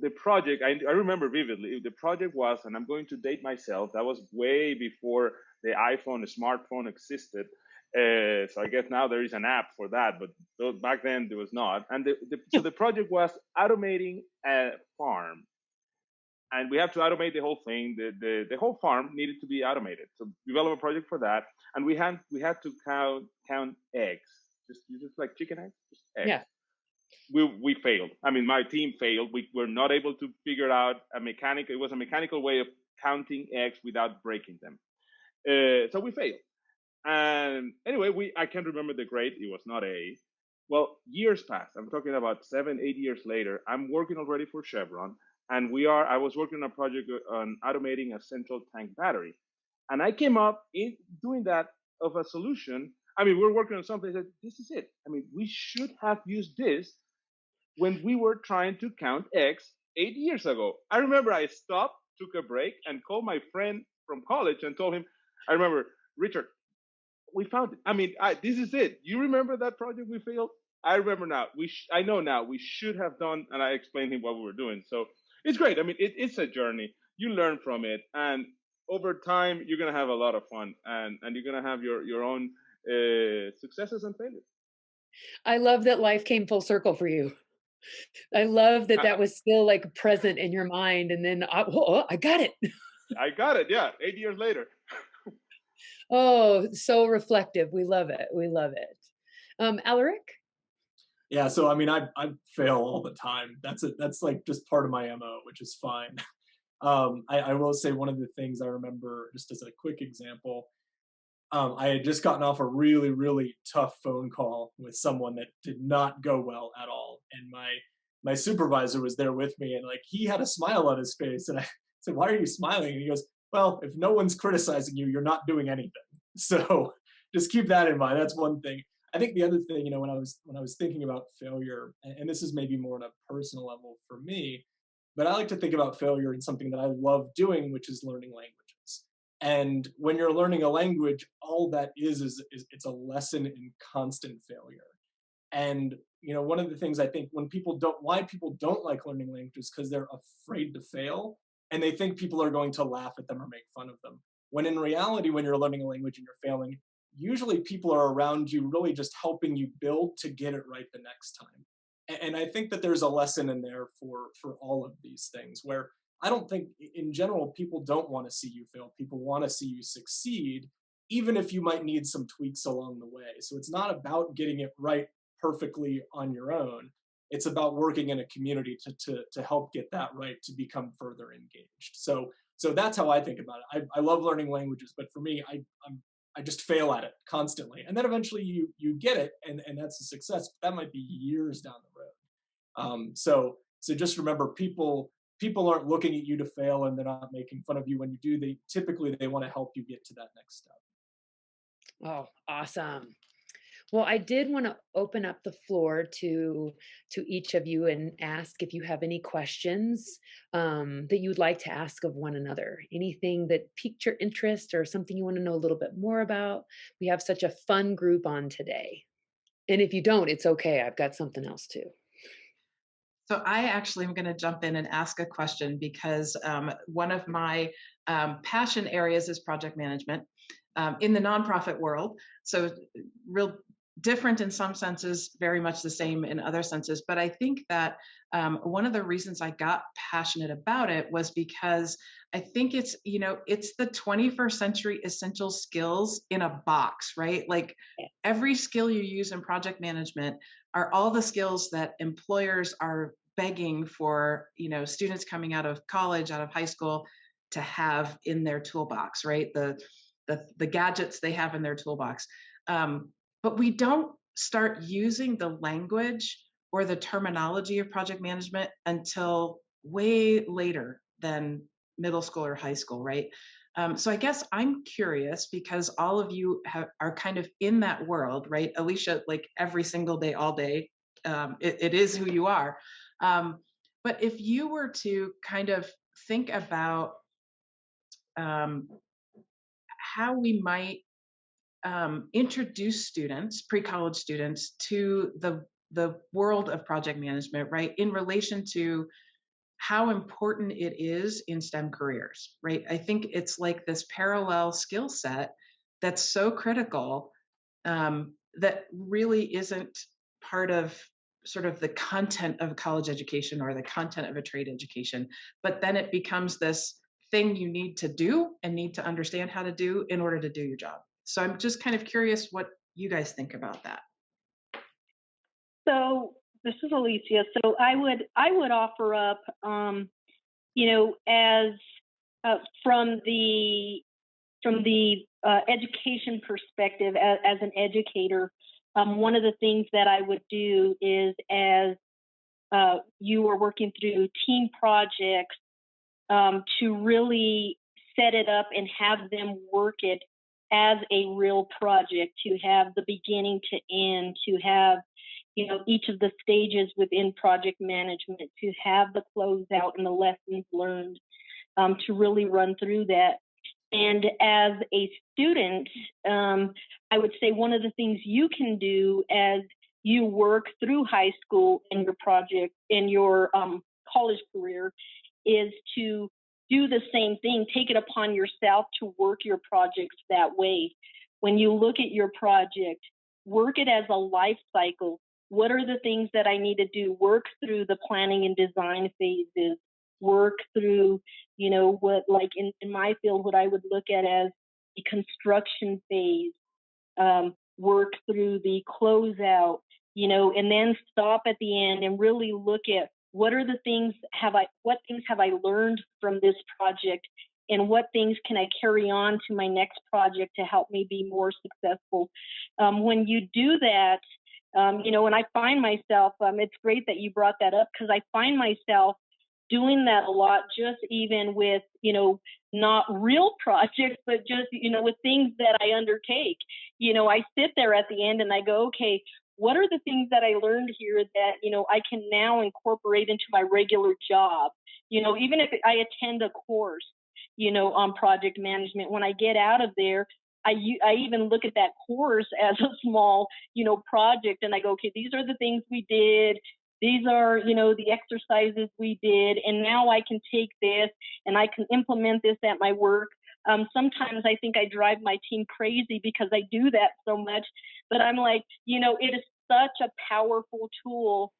the project, I remember vividly, the project was, and I'm going to date myself, that was way before the iPhone, the smartphone existed. So I guess now there is an app for that, but back then there was not. And so the project was automating a farm. And we have to automate the whole thing. The whole farm needed to be automated. So develop a project for that. And we had to count eggs, just like chicken eggs, just eggs. Yeah. We failed. I mean, my team failed. We were not able to figure out it was a mechanical way of counting eggs without breaking them. So we failed. And anyway, I can't remember the grade. It was not A. Well, years passed. I'm talking about 7, 8 years later. I'm working already for Chevron, and I was working on a project on automating a central tank battery. And I came up in doing that of a solution. I mean, we're working on something that this is it. I mean, we should have used this when we were trying to count eggs 8 years ago. I remember I stopped, took a break, and called my friend from college and told him, I remember, Richard, we found it. I mean, this is it. You remember that project we failed? I remember now. I know now we should have done, and I explained him what we were doing. So it's great. I mean, it's a journey. You learn from it, and over time, you're gonna have a lot of fun, and you're gonna have your own successes and failures. I love that life came full circle for you. I love that was still like present in your mind. And then, I got it. I got it. Yeah. 8 years later. Oh, so reflective. We love it. We love it. Alaric? Yeah, so I mean, I fail all the time. That's like just part of my MO, which is fine. I will say one of the things I remember, just as a quick example, I had just gotten off a really, really tough phone call with someone that did not go well at all, and my supervisor was there with me, and like he had a smile on his face, and I said, "Why are you smiling?" And he goes, "Well, if no one's criticizing you, you're not doing anything." So just keep that in mind. That's one thing. I think the other thing, when I was thinking about failure, and this is maybe more on a personal level for me, but I like to think about failure in something that I love doing, which is learning languages. And when you're learning a language, all that is it's a lesson in constant failure. And one of the things I think why people don't like learning languages, because they're afraid to fail, and they think people are going to laugh at them or make fun of them. When in reality, when you're learning a language and you're failing, usually people are around you really just helping you build to get it right the next time. And I think that there's a lesson in there for all of these things, where I don't think in general people don't want to see you fail. People want to see you succeed. even if you might need some tweaks along the way. So it's not about getting it right perfectly on your own. It's about working in a community to help get that right, to become further engaged. So that's how I think about it. I love learning languages, but for me, I just fail at it constantly. And then eventually you get it, and that's a success. But that might be years down the road. So just remember, people aren't looking at you to fail, and they're not making fun of you when you do. They want to help you get to that next step. Oh, awesome. Well, I did want to open up the floor to each of you and ask if you have any questions that you would like to ask of one another. Anything that piqued your interest or something you want to know a little bit more about. We have such a fun group on today. And if you don't, it's okay. I've got something else too. So I actually am going to jump in and ask a question because one of my passion areas is project management in the nonprofit world. So real different in some senses, very much the same in other senses. But I think that one of the reasons I got passionate about it was because I think it's the 21st century essential skills in a box, right? Like every skill you use in project management are all the skills that employers are begging for, students coming out of college, out of high school to have in their toolbox, right? The gadgets they have in their toolbox. But we don't start using the language or the terminology of project management until way later than middle school or high school, right? So I guess I'm curious because all of you are kind of in that world, right? Alicia, like every single day, all day, it is who you are. But if you were to kind of think about how we might introduce students, pre-college students, to the world of project management, right, in relation to how important it is in STEM careers, right? I think it's like this parallel skill set that's so critical that really isn't part of sort of the content of college education or the content of a trade education, but then it becomes this thing you need to do and need to understand how to do in order to do your job. So I'm just kind of curious what you guys think about that. So this is Alicia. So I would offer up, as from the education perspective, as an educator, one of the things that I would do is, as you are working through team projects, to really set it up and have them work it as a real project, to have the beginning to end, to have each of the stages within project management, to have the closeout and the lessons learned, to really run through that. And as a student, I would say one of the things you can do as you work through high school and your project in your college career is to do the same thing. Take it upon yourself to work your projects that way. When you look at your project, work it as a life cycle. What are the things that I need to do? Work through the planning and design phases. Work through, what, like in my field, what I would look at as the construction phase. Work through the closeout, and then stop at the end and really look at what things have I learned from this project, and what things can I carry on to my next project to help me be more successful. When you do that, and I find myself, it's great that you brought that up, because I find myself doing that a lot, just even with, not real projects, but just, with things that I undertake. I sit there at the end and I go, okay, what are the things that I learned here that, I can now incorporate into my regular job? Even if I attend a course, on project management, when I get out of there, I even look at that course as a small, project, and I go, okay, these are the things we did. These are, the exercises we did, and now I can take this and I can implement this at my work. Sometimes I think I drive my team crazy because I do that so much, but I'm like, it is such a powerful tool,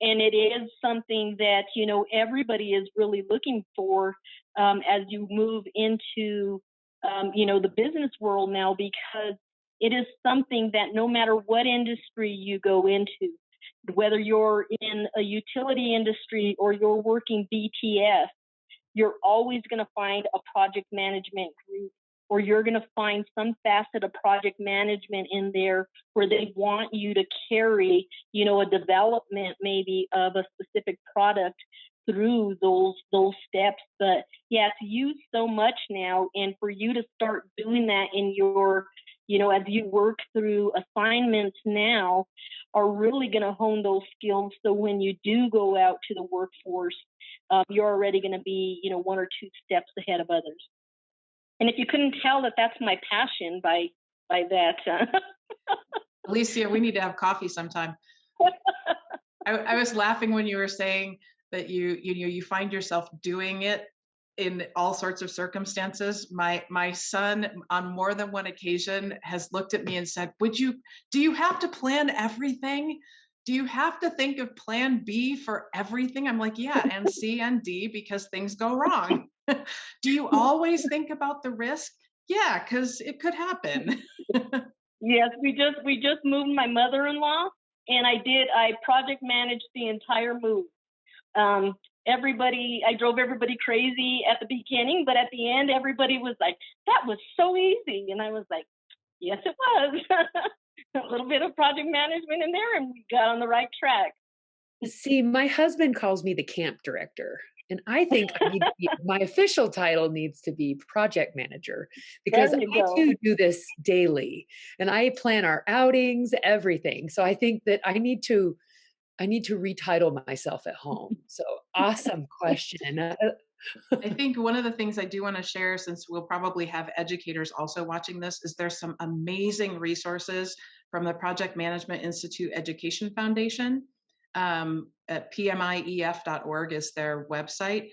and it is something that, everybody is really looking for as you move into the business world now, because it is something that no matter what industry you go into, whether you're in a utility industry or you're working BTS, you're always going to find a project management group, or you're going to find some facet of project management in there where they want you to carry, a development maybe of a specific product through those steps. But yeah, it's used so much now, and for you to start doing that in your, as you work through assignments now, are really going to hone those skills. So when you do go out to the workforce, you're already going to be, 1 or 2 steps ahead of others. And if you couldn't tell that that's my passion by that. Alicia, we need to have coffee sometime. I was laughing when you were saying that you find yourself doing it in all sorts of circumstances. My son on more than one occasion has looked at me and said, do you have to plan everything? Do you have to think of plan B for everything? I'm like, yeah, and C and D, because things go wrong. Do you always think about the risk? Yeah, because it could happen. Yes, we just moved my mother-in-law, and I project managed the entire move. I drove everybody crazy at the beginning, but at the end, everybody was like, that was so easy. And I was like, yes, it was. A little bit of project management in there, and we got on the right track. See, my husband calls me the camp director. And I think my official title needs to be project manager, because I too do this daily, and I plan our outings, everything. So I think that I need to retitle myself at home. So awesome question. I think one of the things I do want to share, since we'll probably have educators also watching this, is there's some amazing resources from the Project Management Institute Education Foundation. At pmief.org is their website.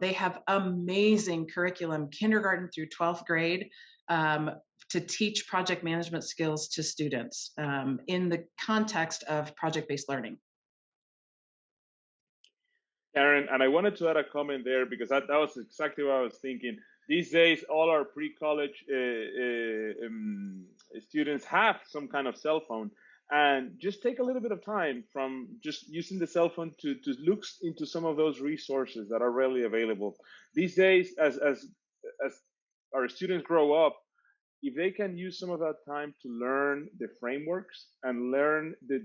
They have amazing curriculum, kindergarten through 12th grade, to teach project management skills to students in the context of project-based learning. Karen, and I wanted to add a comment there, because that was exactly what I was thinking. These days, all our pre-college students have some kind of cell phone. And just take a little bit of time from just using the cell phone to look into some of those resources that are readily available. These days, as our students grow up, if they can use some of that time to learn the frameworks and learn the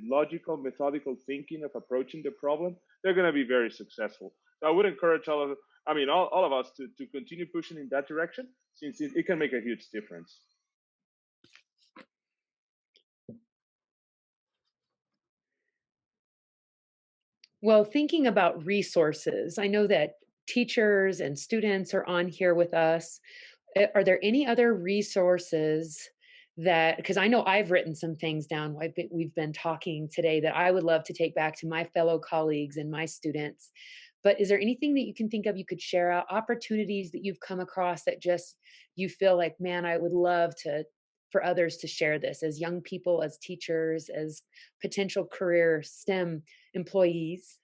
logical, methodical thinking of approaching the problem, they're going to be very successful. So I would encourage all of us to continue pushing in that direction, since it can make a huge difference. Well, thinking about resources, I know that teachers and students are on here with us. Are there any other resources that, because I know I've written some things down, we've been talking today, that I would love to take back to my fellow colleagues and my students. But is there anything that you can think of you could share out, opportunities that you've come across that just you feel like, man, I would love for others to share this, as young people, as teachers, as potential career STEM employees?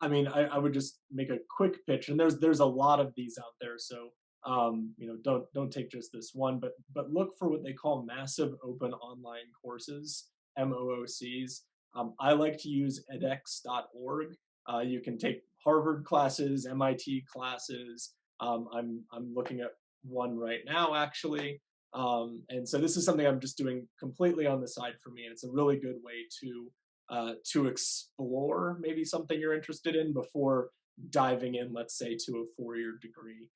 I mean, I would just make a quick pitch, and there's a lot of these out there. So don't take just this one, but look for what they call massive open online courses, MOOCs. I like to use edX.org. You can take Harvard classes, MIT classes. I'm looking at one right now, actually. And so this is something I'm just doing completely on the side for me, and it's a really good way to explore maybe something you're interested in before diving in, let's say, to a 4-year degree.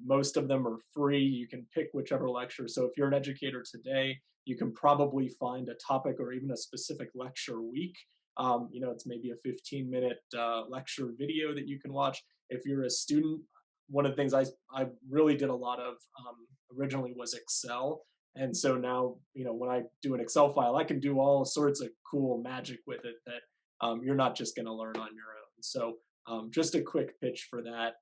Most of them are free. You can pick whichever lecture. So if you're an educator today, you can probably find a topic or even a specific lecture week. It's maybe a 15-minute lecture video that you can watch. If you're a student, one of the things I really did a lot of originally was Excel. And so now, when I do an Excel file, I can do all sorts of cool magic with it that you're not just going to learn on your own. So just a quick pitch for that.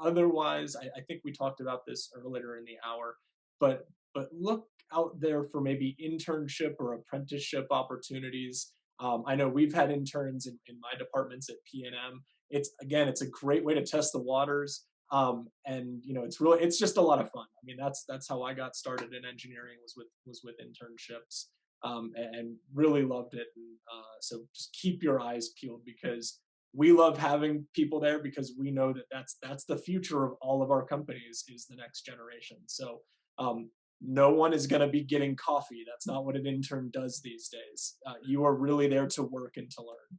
Otherwise, I think we talked about this earlier in the hour, but look out there for maybe internship or apprenticeship opportunities. I know we've had interns in my departments at P&M. It's a great way to test the waters. And it's just a lot of fun. I mean, that's how I got started in engineering, was with internships, and really loved it. And so just keep your eyes peeled, because we love having people there, because we know that that's the future of all of our companies, is the next generation. So no one is going to be getting coffee. That's not what an intern does these days. You are really there to work and to learn.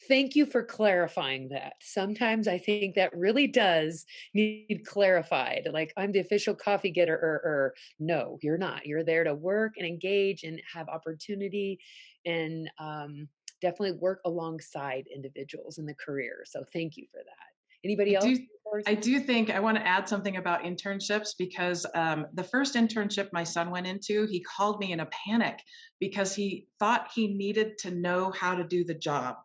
Thank you for clarifying that. Sometimes I think that really does need clarified. Like, I'm the official coffee getter, or no, you're not. You're there to work and engage and have opportunity, and definitely work alongside individuals in the career. So thank you for that. Anybody else? I do think I want to add something about internships, because the first internship my son went into, he called me in a panic because he thought he needed to know how to do the job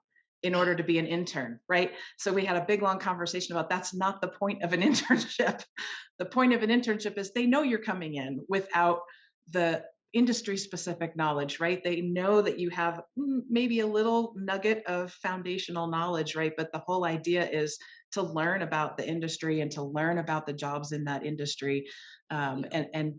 in order to be an intern, right? So we had a big, long conversation about that's not the point of an internship. The point of an internship is they know you're coming in without the industry specific knowledge, right? They know that you have maybe a little nugget of foundational knowledge, right? But the whole idea is to learn about the industry and to learn about the jobs in that industry, and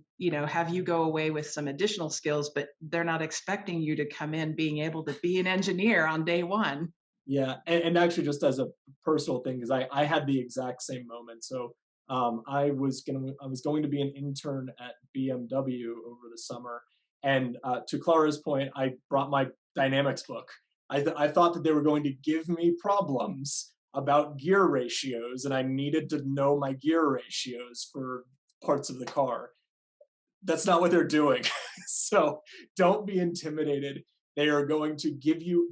have you go away with some additional skills, but they're not expecting you to come in being able to be an engineer on day one. Yeah, and actually, just as a personal thing, because I had the exact same moment. So I was going to be an intern at BMW over the summer, and to Clara's point, I brought my dynamics book. I thought that they were going to give me problems about gear ratios, and I needed to know my gear ratios for parts of the car. That's not what they're doing. So don't be intimidated. They're going to give you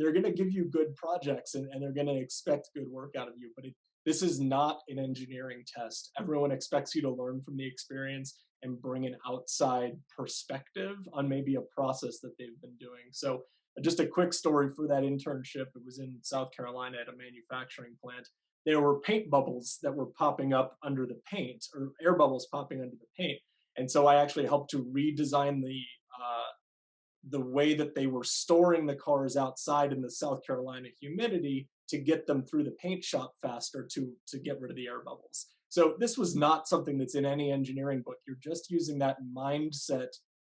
good projects, and they're going to expect good work out of you. But this is not an engineering test. Everyone expects you to learn from the experience and bring an outside perspective on maybe a process that they've been doing. So just a quick story for that internship. It was in South Carolina at a manufacturing plant. There were paint bubbles that were popping up under the paint, or air bubbles popping under the paint. And so I actually helped to redesign the way that they were storing the cars outside in the South Carolina humidity to get them through the paint shop faster to get rid of the air bubbles. So this was not something that's in any engineering book. You're just using that mindset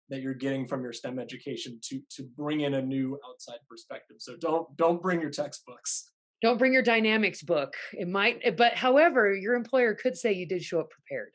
that you're getting from your STEM education to bring in a new outside perspective. So don't bring your textbooks. Don't bring your dynamics book. It might, but however, your employer could say you did show up prepared.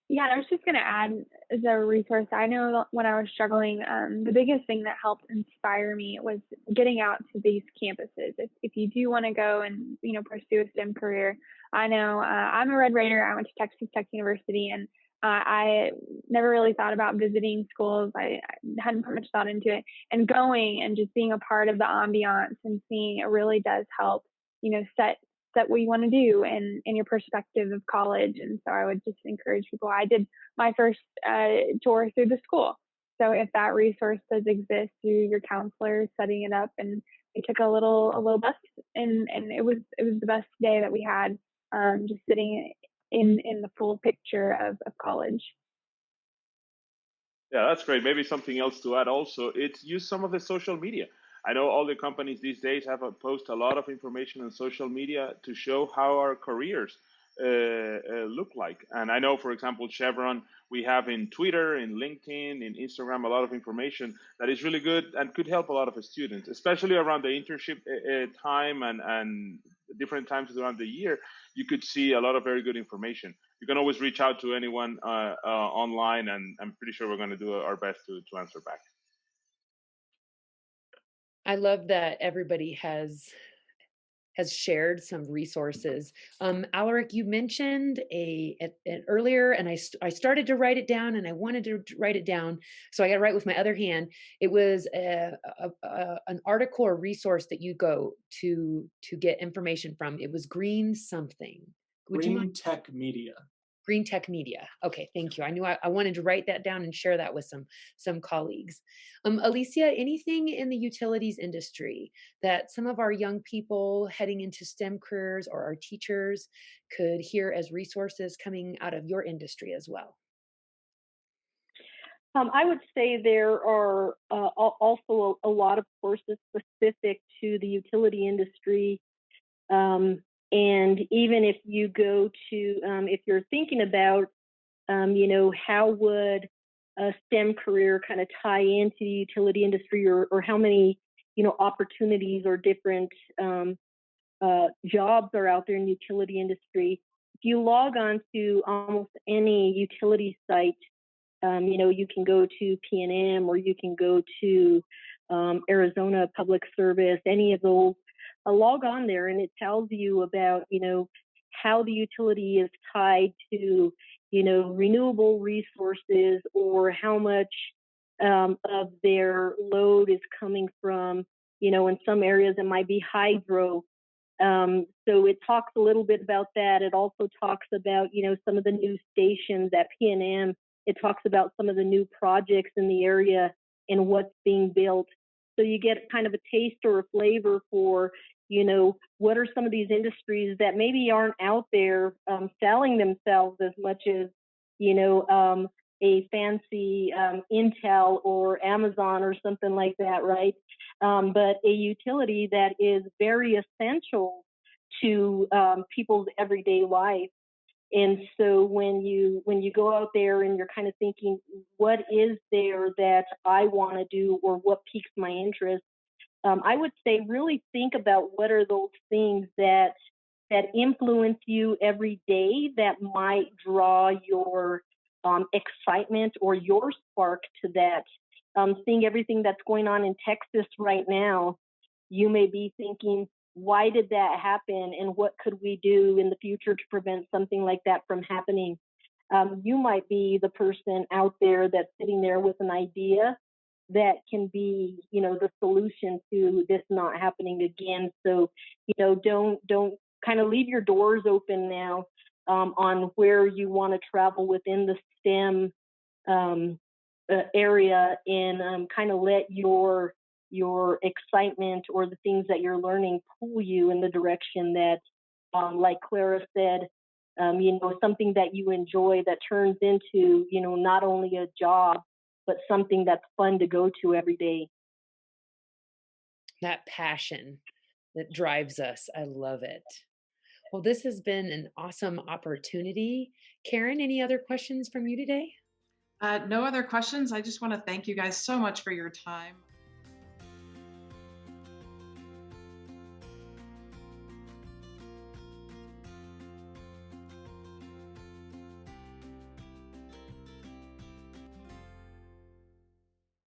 Yeah, I was just going to add as a resource. I know when I was struggling, the biggest thing that helped inspire me was getting out to these campuses. If you do want to go and pursue a STEM career, I know I'm a Red Raider. I went to Texas Tech University, and I never really thought about visiting schools. I hadn't put much thought into it, and going and just being a part of the ambiance and seeing it really does help. Set what you want to do and in your perspective of college. And so I would just encourage people. I did my first tour through the school. So if that resource does exist through your counselor setting it up, and we took a little bus, and it was the best day that we had, just sitting in the full picture of college. Yeah, that's great. Maybe something else to add also, it's use some of the social media. I know all the companies these days have post a lot of information on social media to show how our careers look like. And I know, for example, Chevron, we have in Twitter, in LinkedIn, in Instagram, a lot of information that is really good and could help a lot of students, especially around the internship time and different times around the year. You could see a lot of very good information. You can always reach out to anyone online, and I'm pretty sure we're going to do our best to answer back. I love that everybody has shared some resources. Alaric, you mentioned an earlier, and I started to write it down, and I wanted to write it down, so I got to write with my other hand. It was an article or resource that you go to get information from. It was Green something. Green Tech Media. Green Tech Media. Okay, thank you. I knew I wanted to write that down and share that with some colleagues. Alicia, anything in the utilities industry that some of our young people heading into STEM careers or our teachers could hear as resources coming out of your industry as well? I would say there are also a lot of courses specific to the utility industry. And even if you go to, if you're thinking about, how would a STEM career kind of tie into the utility industry, or how many, opportunities or different jobs are out there in the utility industry. If you log on to almost any utility site, you can go to PNM, or you can go to Arizona Public Service, any of those. Log on there, and it tells you about, how the utility is tied to, renewable resources, or how much of their load is coming from, in some areas it might be hydro. So it talks a little bit about that. It also talks about, some of the new stations at PNM. It talks about some of the new projects in the area and what's being built. So you get kind of a taste or a flavor for, what are some of these industries that maybe aren't out there selling themselves as much as, a fancy Intel or Amazon or something like that, right? But a utility that is very essential to people's everyday life. And so when you go out there and you're kind of thinking, what is there that I want to do, or what piques my interest? I would say really think about what are those things that influence you every day, that might draw your excitement or your spark to that. Seeing everything that's going on in Texas right now, you may be thinking, why did that happen, and what could we do in the future to prevent something like that from happening? You might be the person out there that's sitting there with an idea that can be, the solution to this not happening again. So, don't kind of leave your doors open now on where you want to travel within the STEM area, and kind of let your excitement or the things that you're learning pull you in the direction that, like Clara said, something that you enjoy, that turns into, not only a job, but something that's fun to go to every day. That passion that drives us. I love it. Well, this has been an awesome opportunity. Karen, any other questions from you today? No other questions. I just want to thank you guys so much for your time.